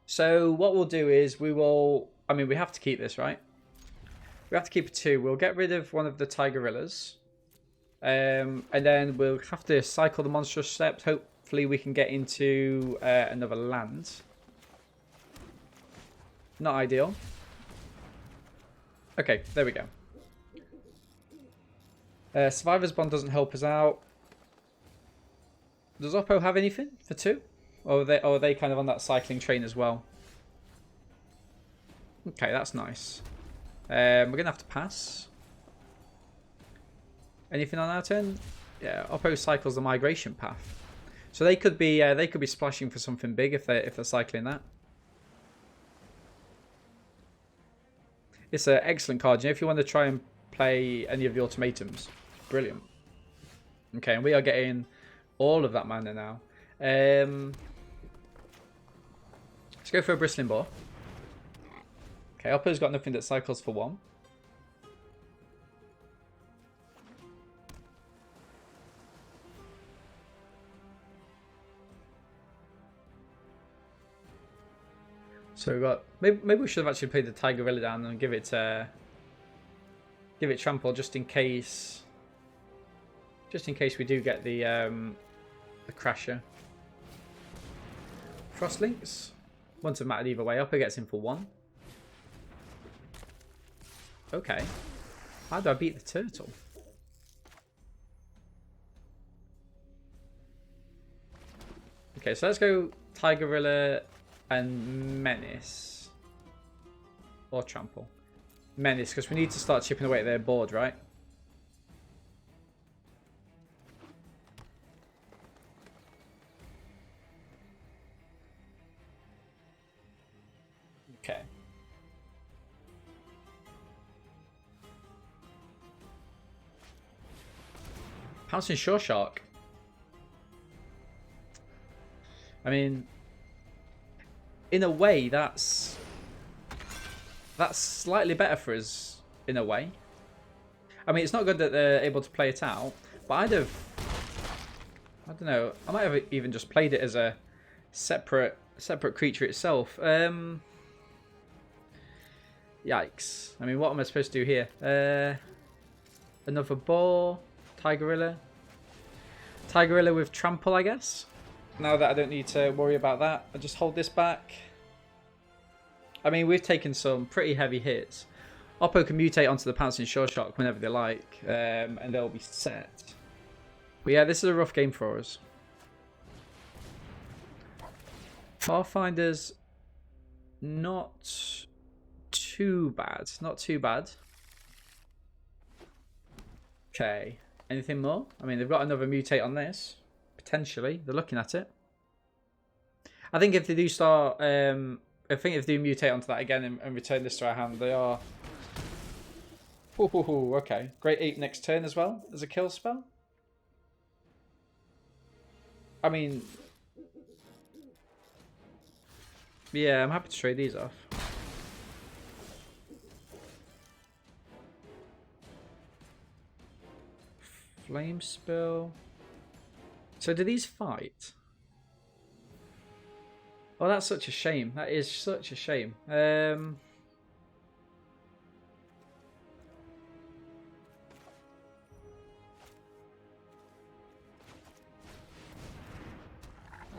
So what we'll do is we have to keep this, right? We have to keep 2. We'll get rid of one of the Tigerillas. And then we'll have to cycle the monstrous steps. Hopefully we can get into another land. Not ideal. Okay, there we go. Survivor's Bond doesn't help us out. Does Oppo have anything for 2? Or are they kind of on that cycling train as well? Okay, that's nice. We're going to have to pass. Anything on our turn? Yeah, Oppo cycles the migration path. So they could be splashing for something big if they're cycling that. It's an excellent card. You know, if you want to try and play any of the ultimatums, brilliant. Okay, and we are getting all of that mana now. Let's go for a Bristling Boar. Okay, Oppo's got nothing that cycles for 1. So we've got maybe we should have actually played the Tigerilla down and give it trample just in case we do get the Crasher. Frostlinks wouldn't have mattered either way. Oppo gets in for 1. Okay, how do I beat the turtle? Okay, so let's go Tigerilla and Menace. Or Trample. Menace, because we need to start chipping away at their board, right? Okay. Pouncing Shore Shark. I mean, in a way, that's slightly better for us, in a way. I mean, it's not good that they're able to play it out, but I don't know, I might have even just played it as a separate creature itself. Yikes. I mean, what am I supposed to do here? Another boar, Tigerilla. Tigerilla with trample, I guess. Now that I don't need to worry about that, I just hold this back. I mean, we've taken some pretty heavy hits. Oppo can mutate onto the Pouncing Shore Shark whenever they like, and they'll be set. But yeah, this is a rough game for us. Farfinder's not too bad. Not too bad. Okay. Anything more? I mean, they've got another mutate on this. Potentially. They're looking at it. I think if they do start... I think if they do mutate onto that again and return this to our hand, they are... Ooh, okay. Great Ape next turn as well as a kill spell. I mean... Yeah, I'm happy to trade these off. Flame spill. So do these fight? Oh, that's such a shame. That is such a shame.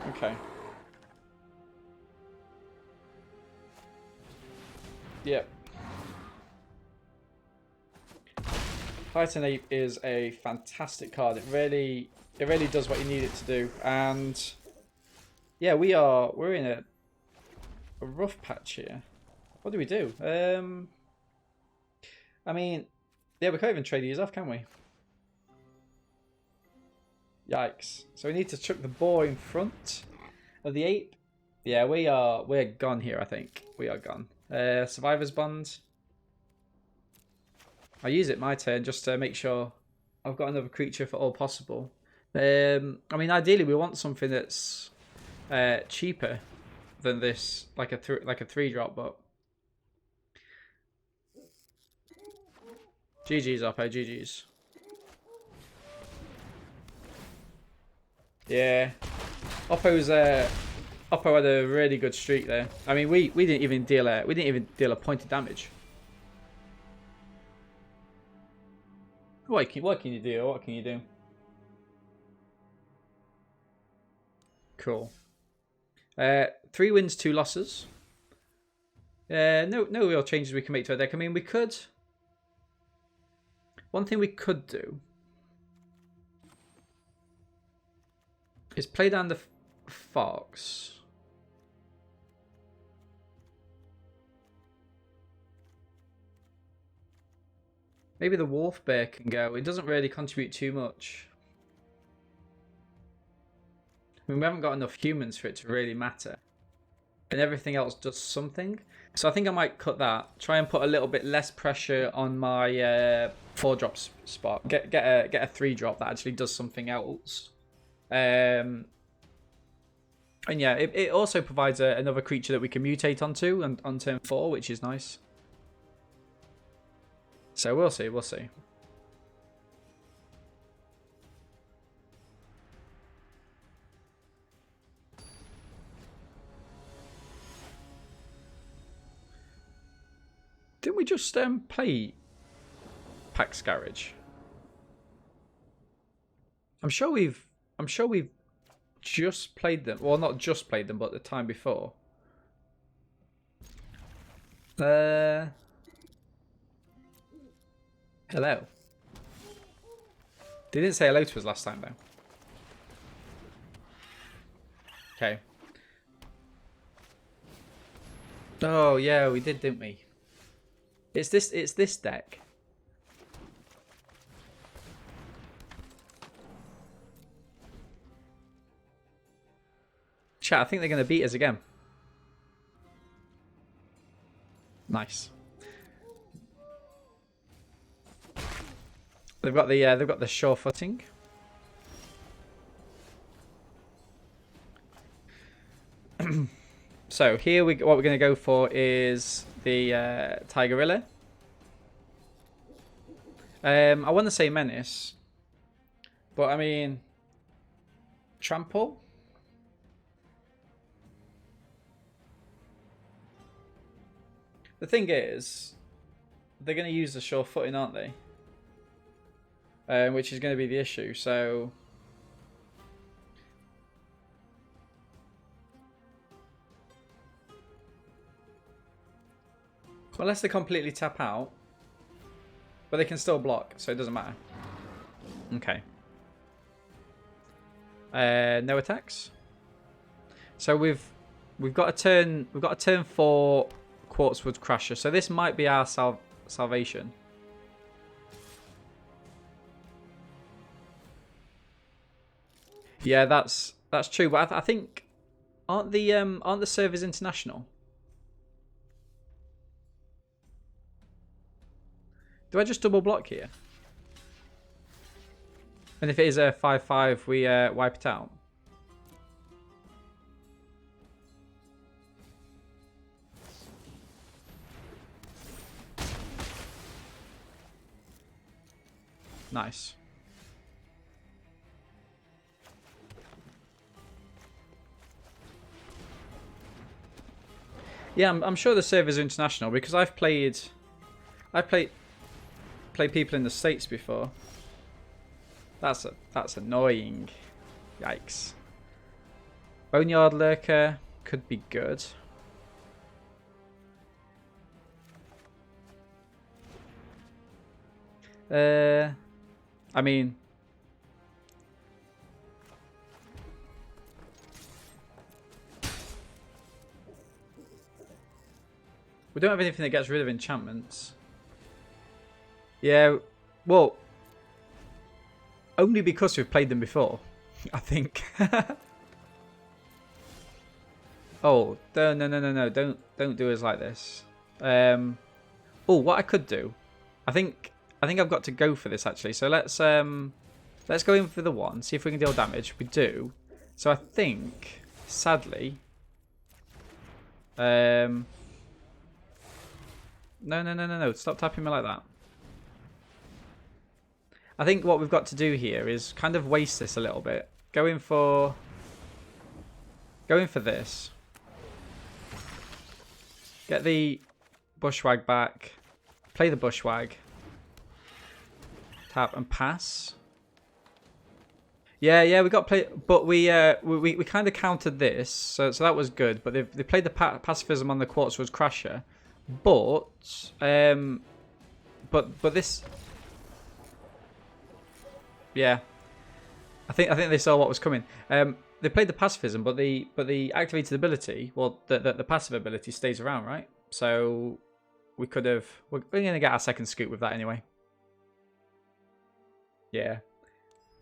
Okay. Yep. Titan Ape is a fantastic card. It really does what you need it to do. And yeah, we're in a rough patch here. What do we do? I mean, yeah, we can't even trade these off, can we? Yikes. So we need to chuck the boar in front of the ape. Yeah, we're gone here, I think. We are gone. Survivor's Bond. I use it my turn just to make sure I've got another creature if at all possible. I mean, ideally we want something that's cheaper than this, like a 3-drop, but GG's Oppo, GG's. Yeah, Oppo had a really good streak there. I mean, we didn't even deal a point of damage. What can you do? What can you do? Cool. 3 wins, 2 losses. No real changes we can make to our deck. I mean, we could. One thing we could do is play down the Fox. Maybe the Wolf Bear can go. It doesn't really contribute too much. I mean, we haven't got enough humans for it to really matter. And everything else does something. So I think I might cut that. Try and put a little bit less pressure on my 4-drop spot. Get a 3-drop that actually does something else. And yeah, it also provides another creature that we can mutate onto and on turn 4, which is nice. So we'll see, we'll see. Didn't we just play Pax Garage? I'm sure we've just played them. Well, not just played them, but the time before. Hello. They didn't say hello to us last time though. Okay. Oh yeah, we did, didn't we? It's this deck. Chat, I think they're going to beat us again. Nice. They've got the sure footing. So here what we're going to go for is the Tigerilla. I want to say Menace, but I mean Trample. The thing is, they're going to use the sure footing, aren't they? Which is going to be the issue. So unless they completely tap out, but they can still block, so it doesn't matter. Okay. No attacks. So we've got a turn. We've got a turn 4 Quartzwood Crusher. So this might be our salvation. Yeah, that's true. But I think aren't the servers international? Do I just double block here? And if it is a 5/5, we wipe it out. Nice. Yeah, I'm sure the servers are international because I've played people in the States before. That's annoying. Yikes. Boneyard Lurker could be good. I mean, we don't have anything that gets rid of enchantments. Yeah, well, only because we've played them before, I think. Oh, no, don't do us like this. Oh, what I could do, I think I've got to go for this actually. So let's go in for the one, see if we can deal damage. We do. So I think, sadly, no, stop tapping me like that. I think what we've got to do here is kind of waste this a little bit. Go in for this. Get the bushwag back. Play the bushwag. Tap and pass. Yeah, we got play, but we kind of countered this, so that was good. But they played the pacifism on the Quartzwood Crusher, but this, yeah, I think they saw what was coming. They played the pacifism, but the activated ability, well, the passive ability stays around, right? So we could have. We're gonna get our second scoop with that anyway. Yeah.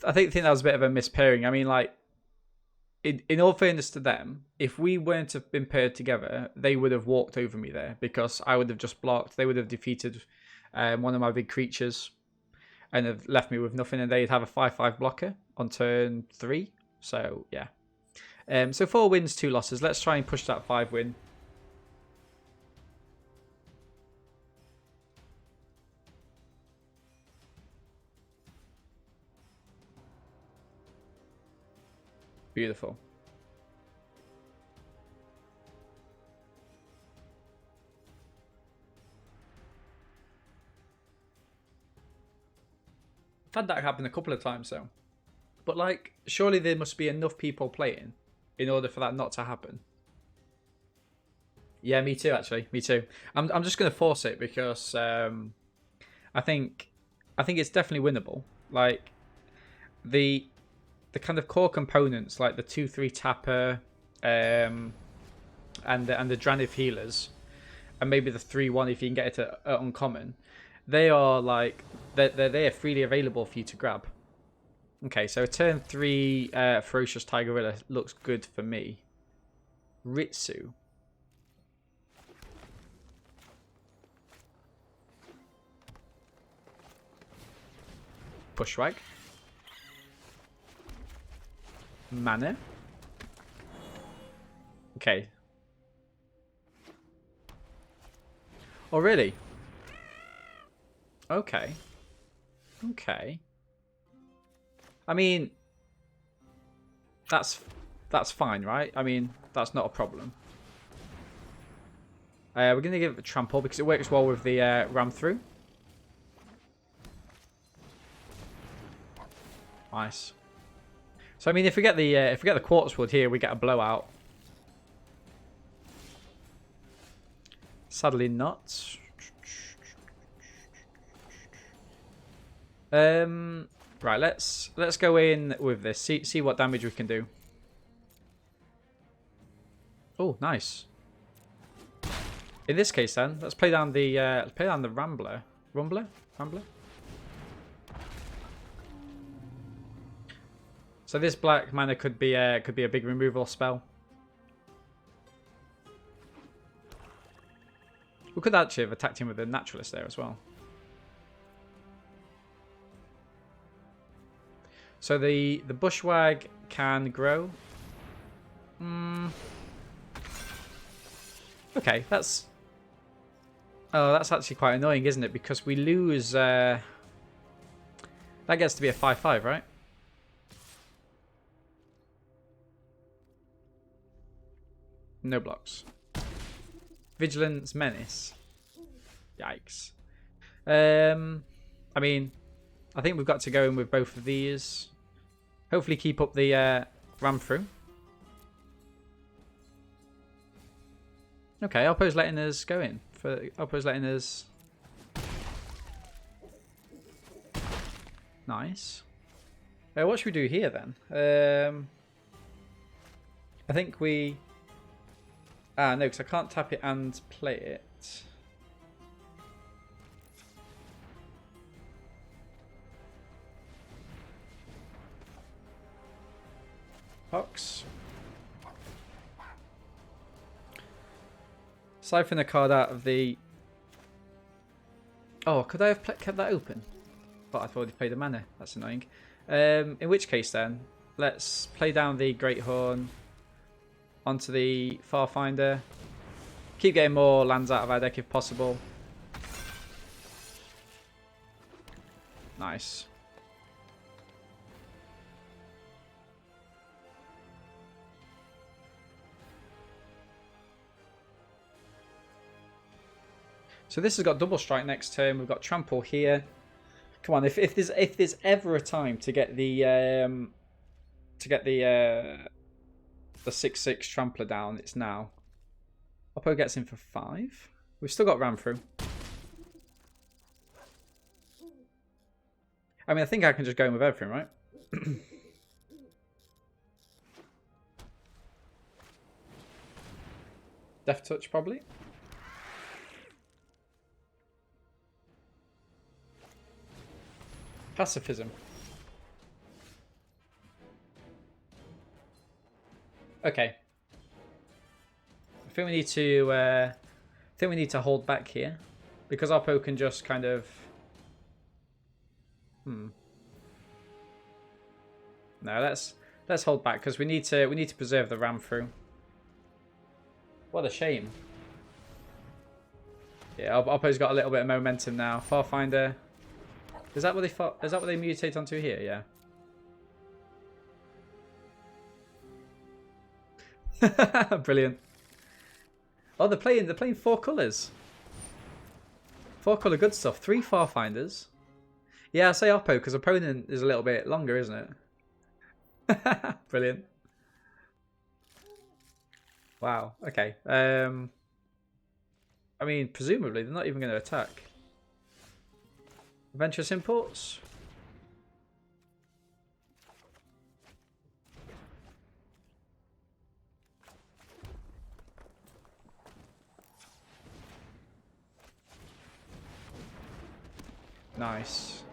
I think that was a bit of a mispairing. I mean, like, in all fairness to them, if we weren't have been paired together, they would have walked over me there because I would have just blocked. They would have defeated one of my big creatures and have left me with nothing, and they'd have a 5/5 blocker on turn 3. So, yeah. So 4 wins, 2 losses. Let's try and push that 5 win. Beautiful. I've had that happen a couple of times though. But like, surely there must be enough people playing in order for that not to happen. Yeah, me too actually. Me too. I'm just gonna force it because I think it's definitely winnable. Like the kind of core components like the 2/3 tapper and the Dranith healers and maybe the 3/1 if you can get it at uncommon, they are like they're freely available for you to grab. Okay, so a turn 3 ferocious Tigerilla looks good for me. Ritsu. Bushwag. Mana. Okay. Oh, really? Okay. Okay. I mean, that's fine, right? I mean, that's not a problem. We're going to give it a trample because it works well with the ram through. Nice. So I mean, if we get the Quartzwood here, we get a blowout. Sadly not. Right, let's go in with this. See what damage we can do. Oh, nice. In this case, then, let's play down the Rambler. Rambler. So this black mana could be a big removal spell. We could actually have attacked him with a naturalist there as well. So the bushwag can grow. Okay, that's actually quite annoying, isn't it? Because we lose That gets to be a 5/5, right? No blocks. Vigilance Menace. Yikes. I mean, I think we've got to go in with both of these. Hopefully keep up the ram through. Okay, Oppo's letting us go in. Oppo's letting us... Nice. What should we do here then? I think we... no, because I can't tap it and play it. Box. Siphon a card out of the... Oh, could I have kept that open? But I've already played the mana. That's annoying. In which case then, let's play down the Great Horn onto the Farfinder. Keep getting more lands out of our deck if possible. Nice. So this has got double strike next turn. We've got trample here. Come on, if there's ever a time to get the 6/6 trampler down, it's now. Oppo gets in for 5. We've still got ram through. I mean, I think I can just go in with everything, right? Death touch probably. Pacifism. Okay. I think we need to hold back here because Oppo can just kind of. No, let's hold back because we need to preserve the ram through. What a shame. Yeah, Oppo's got a little bit of momentum now. Farfinder. Is that what they mutate onto here? Yeah. Brilliant. Oh, they're playing 4 colours. 4 colour good stuff. 3 Farfinders. Yeah, I say Oppo because opponent is a little bit longer, isn't it? Brilliant. Wow. Okay. I mean, presumably they're not even going to attack. Adventurous imports. Nice.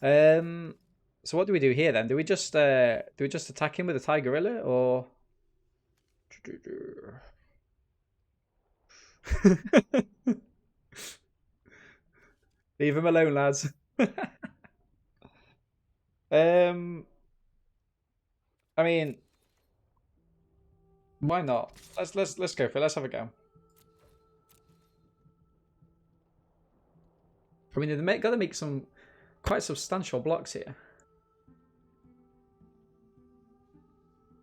So what do we do here then? Do we just attack him with a Tigerilla or? Leave him alone, lads. I mean, why not? Let's go for it. Let's have a go. I mean, they've got to make some quite substantial blocks here.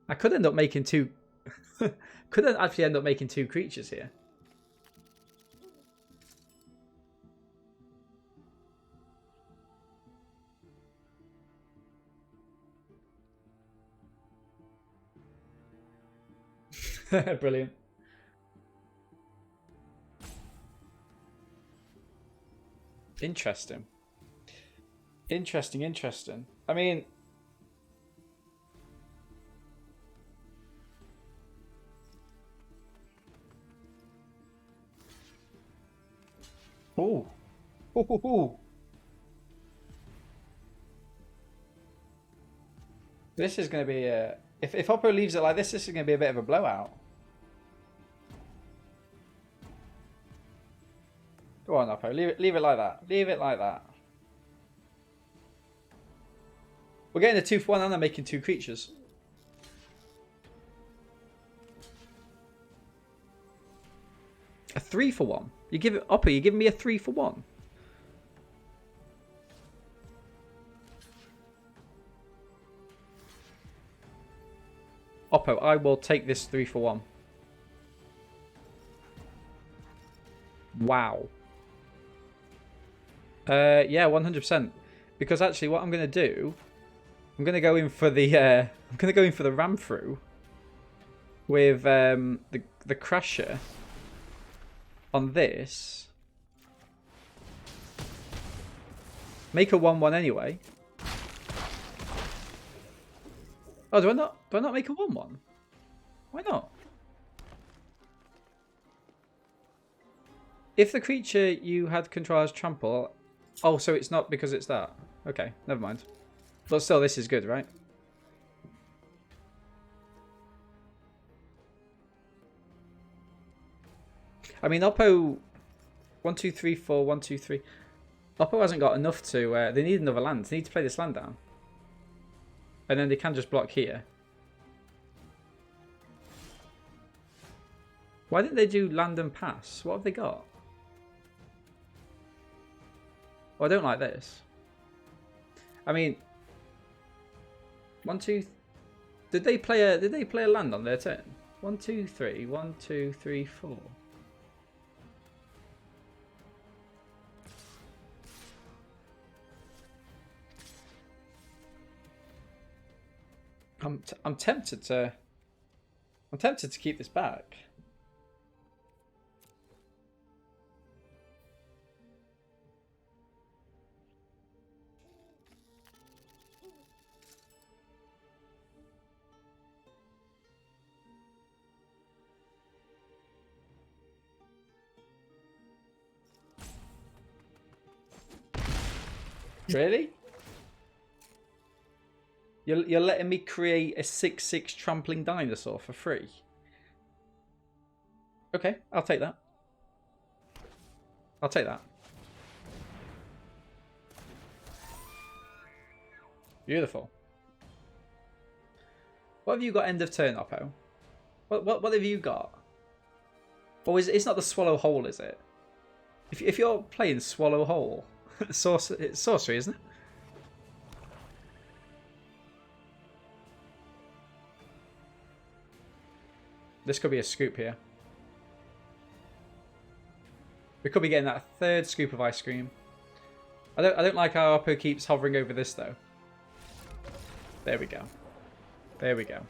I could end up making 2. Could actually end up making 2 creatures here. Brilliant. Interesting. I mean, oh, this is going to be a. If Oppo leaves it like this is going to be a bit of a blowout. Go on, Oppo. Leave it like that. Leave it like that. We're getting a 2-for-1 and I'm making 2 creatures. A 3-for-1. You give it Oppo. You're giving me a 3-for-1. Oppo, I will take this 3 for 1. Wow. Yeah, 100%. Because actually, what I'm going to do, I'm going to go in for the ram through with the crasher on this. Make a 1/1 anyway. Oh, do I not make a 1/1? Why not? If the creature you had control has trample, oh, so it's not because it's that. Okay, never mind. But still, this is good, right? I mean, Oppo 1, 2, 3, 4, 1, 2, 3. Oppo hasn't got enough to. They need another land. They need to play this land down, and then they can just block here. Why didn't they do land and pass? What have they got? Well, I don't like this. I mean, 1, 2. Did they play a land on their turn? 1, 2, 3. 1, 2, 3, 4. I'm tempted to keep this back. Really? You're letting me create a 6/6 trampling dinosaur for free? Okay, I'll take that. I'll take that. Beautiful. What have you got end of turn, Oppo? What have you got? Or it's not the swallow hole, is it? If you're playing swallow hole, it's sorcery, isn't it? This could be a scoop here. We could be getting that third scoop of ice cream. I don't like how Oppo keeps hovering over this though. There we go. There we go.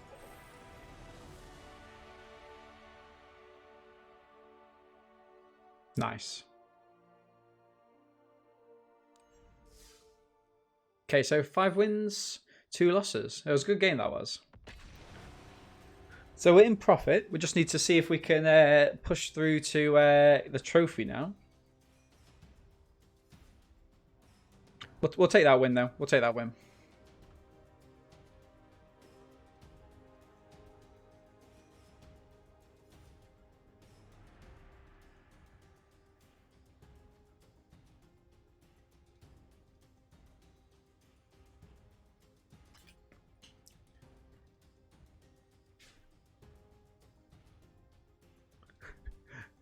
Nice. Okay, so 5 wins, 2 losses. It was a good game, that was. So we're in profit. We just need to see if we can push through to the trophy now. We'll take that win, though. We'll take that win.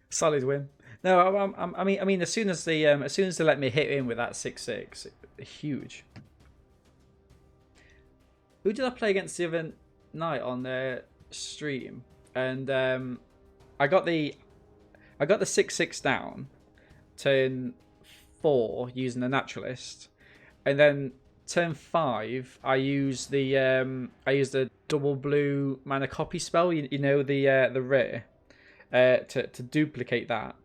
Solid win. No, I mean, as soon as they let me hit in with that 6/6, huge. Who did I play against the other night on their stream? And I got the 6/6 down, turn 4 using the naturalist, and then turn 5 I used the double blue mana copy spell. You know the rare. To duplicate that,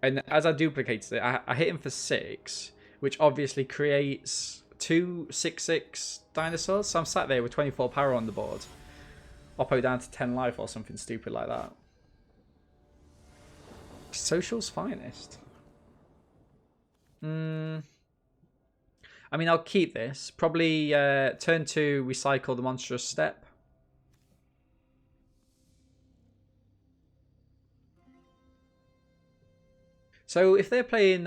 and as I duplicated it, I hit him for 6, which obviously creates 2 6/6 dinosaurs. So I'm sat there with 24 power on the board. Oppo down to 10 life or something stupid like that. Social's finest. I mean, I'll keep this. Probably turn 2, recycle the monstrous step. So if they're playing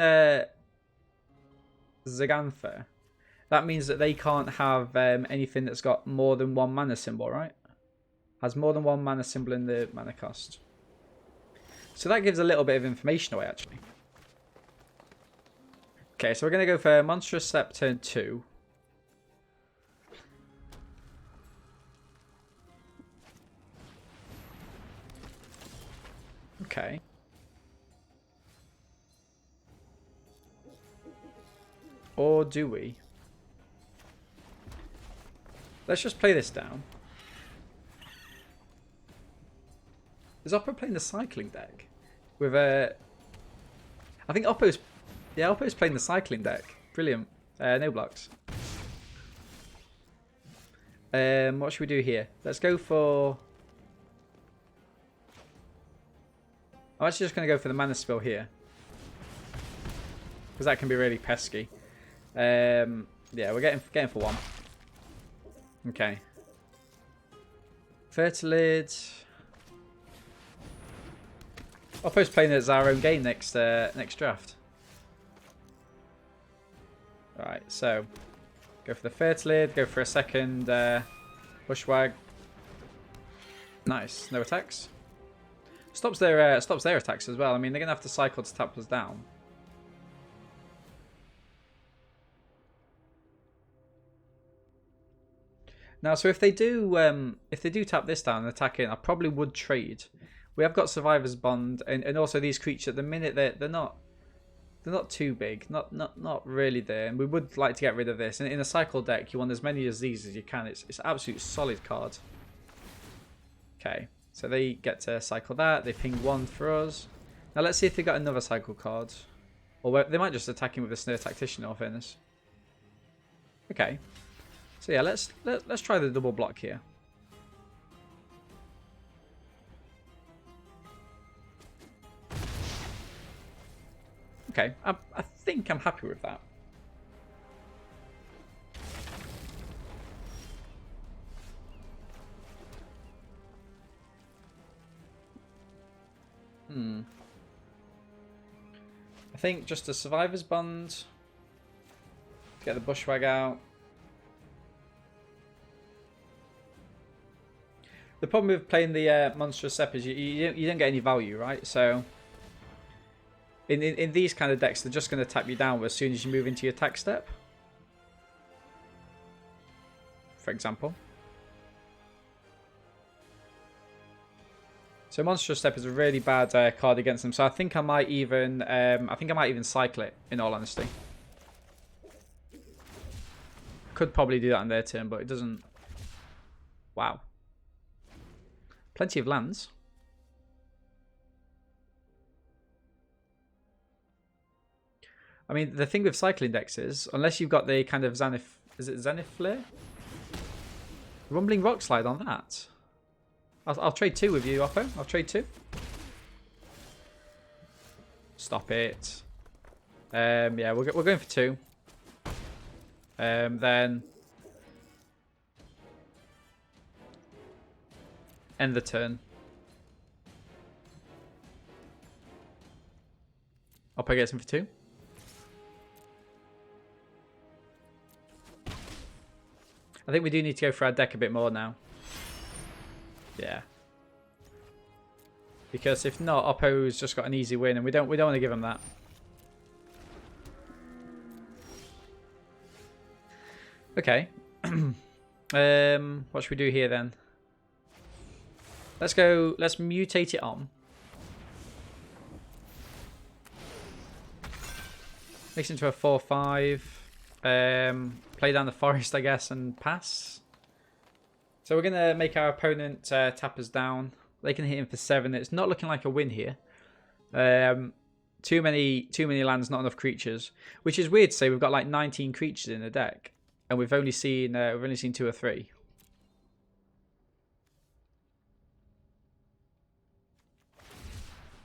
Zagantha, that means that they can't have anything that's got more than 1 mana symbol, right? Has more than 1 mana symbol in the mana cost. So that gives a little bit of information away, actually. Okay, so we're going to go for Monstrous Step turn 2. Okay. Or do we? Let's just play this down. Is Oppo playing the cycling deck? With a... I think Oppo's... Yeah, Oppo's playing the cycling deck. Brilliant. No blocks. What should we do here? Let's go for... I'm actually just going to go for the mana spill here. Because that can be really pesky. Yeah, we're getting for one. Okay. Fertilid. Oppo's playing it as our own game next draft. Alright, so go for the Fertilid, go for a second Bushwag. Nice, no attacks. Stops their attacks as well. I mean, they're gonna have to cycle to tap us down. Now, so if they do tap this down and attack in, I probably would trade. We have got Survivor's Bond, and also these creatures at the minute they're not too big, not really there. And we would like to get rid of this. And in a cycle deck, you want as many of these as you can. It's an absolute solid card. Okay, so they get to cycle that. They ping one for us. Now let's see if they got another cycle card, or they might just attack him with a Snare Tactician. Or fairness. Okay, so yeah, let's try the double block here. Okay, I think I'm happy with that. I think just a Survivor's Bond. Get the Bushwag out. The problem with playing the Monstrous Step is you don't get any value, right? So in these kind of decks, they're just going to tap you down as soon as you move into your attack step. For example. So Monstrous Step is a really bad card against them. So I think I might even cycle it, in all honesty. Could probably do that on their turn, but it doesn't. Wow. Plenty of lands. I mean, the thing with cycling decks is, unless you've got the kind of Zenith... Is it Zenith Flare? Rumbling Rock Slide on that. I'll trade 2 with you, Oppo. I'll trade 2. Stop it. Yeah, we're going for 2. Then... end the turn. Oppo gets him for 2. I think we do need to go for our deck a bit more now. Yeah. Because if not, Oppo's just got an easy win, and we don't want to give him that. Okay. What should we do here then? Let's mutate it on. Makes it into a 4/5. Play down the forest, I guess, and pass. So we're going to make our opponent tap us down. They can hit him for 7. It's not looking like a win here. Too many lands, not enough creatures. Which is weird to say. We've got like 19 creatures in the deck, and we've only seen 2 or 3.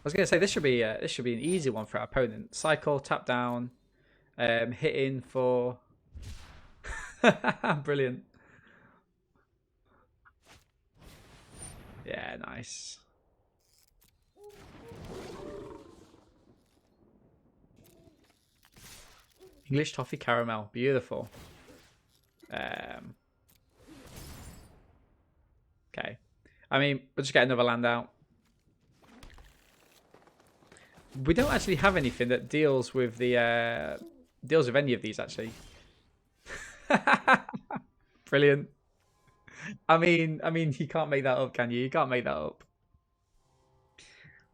I was going to say this should be an easy one for our opponent. Cycle, tap down, hit in for. Brilliant. Yeah, nice. English toffee caramel, beautiful. Okay. I mean, we'll just get another land out. We don't actually have anything that deals with the deals with any of these actually. Brilliant. I mean, you can't make that up, can you? You can't make that up.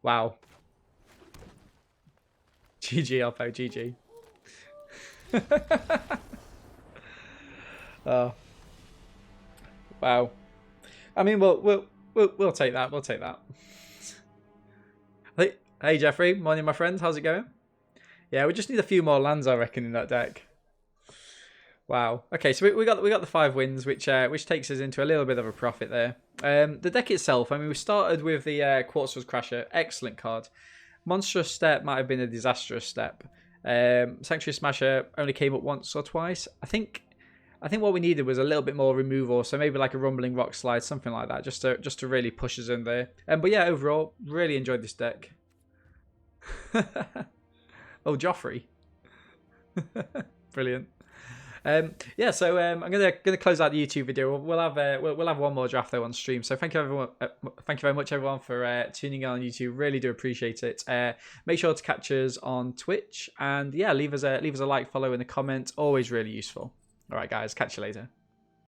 Wow. GG, Alpo, GG. Oh, wow. I mean, we'll take that. We'll take that. Hey, Jeffrey. Morning, my friend. How's it going? Yeah, we just need a few more lands, I reckon, in that deck. Wow. Okay, so we got the 5 wins, which takes us into a little bit of a profit there. The deck itself, I mean, we started with the Quartzwood Crasher, excellent card. Monstrous Step might have been a disastrous step. Sanctuary Smasher only came up once or twice. I think what we needed was a little bit more removal, so maybe like a Rumbling Rock Slide, something like that, just to really push us in there. But yeah, overall, really enjoyed this deck. Oh, Joffrey. Brilliant. Yeah, so I'm gonna close out the YouTube video. We'll have one more draft though on stream. So thank you everyone. Thank you very much everyone for tuning in on YouTube. Really do appreciate it. Make sure to catch us on Twitch, and yeah, leave us a like, follow, and a comment. Always really useful. All right, guys, catch you later.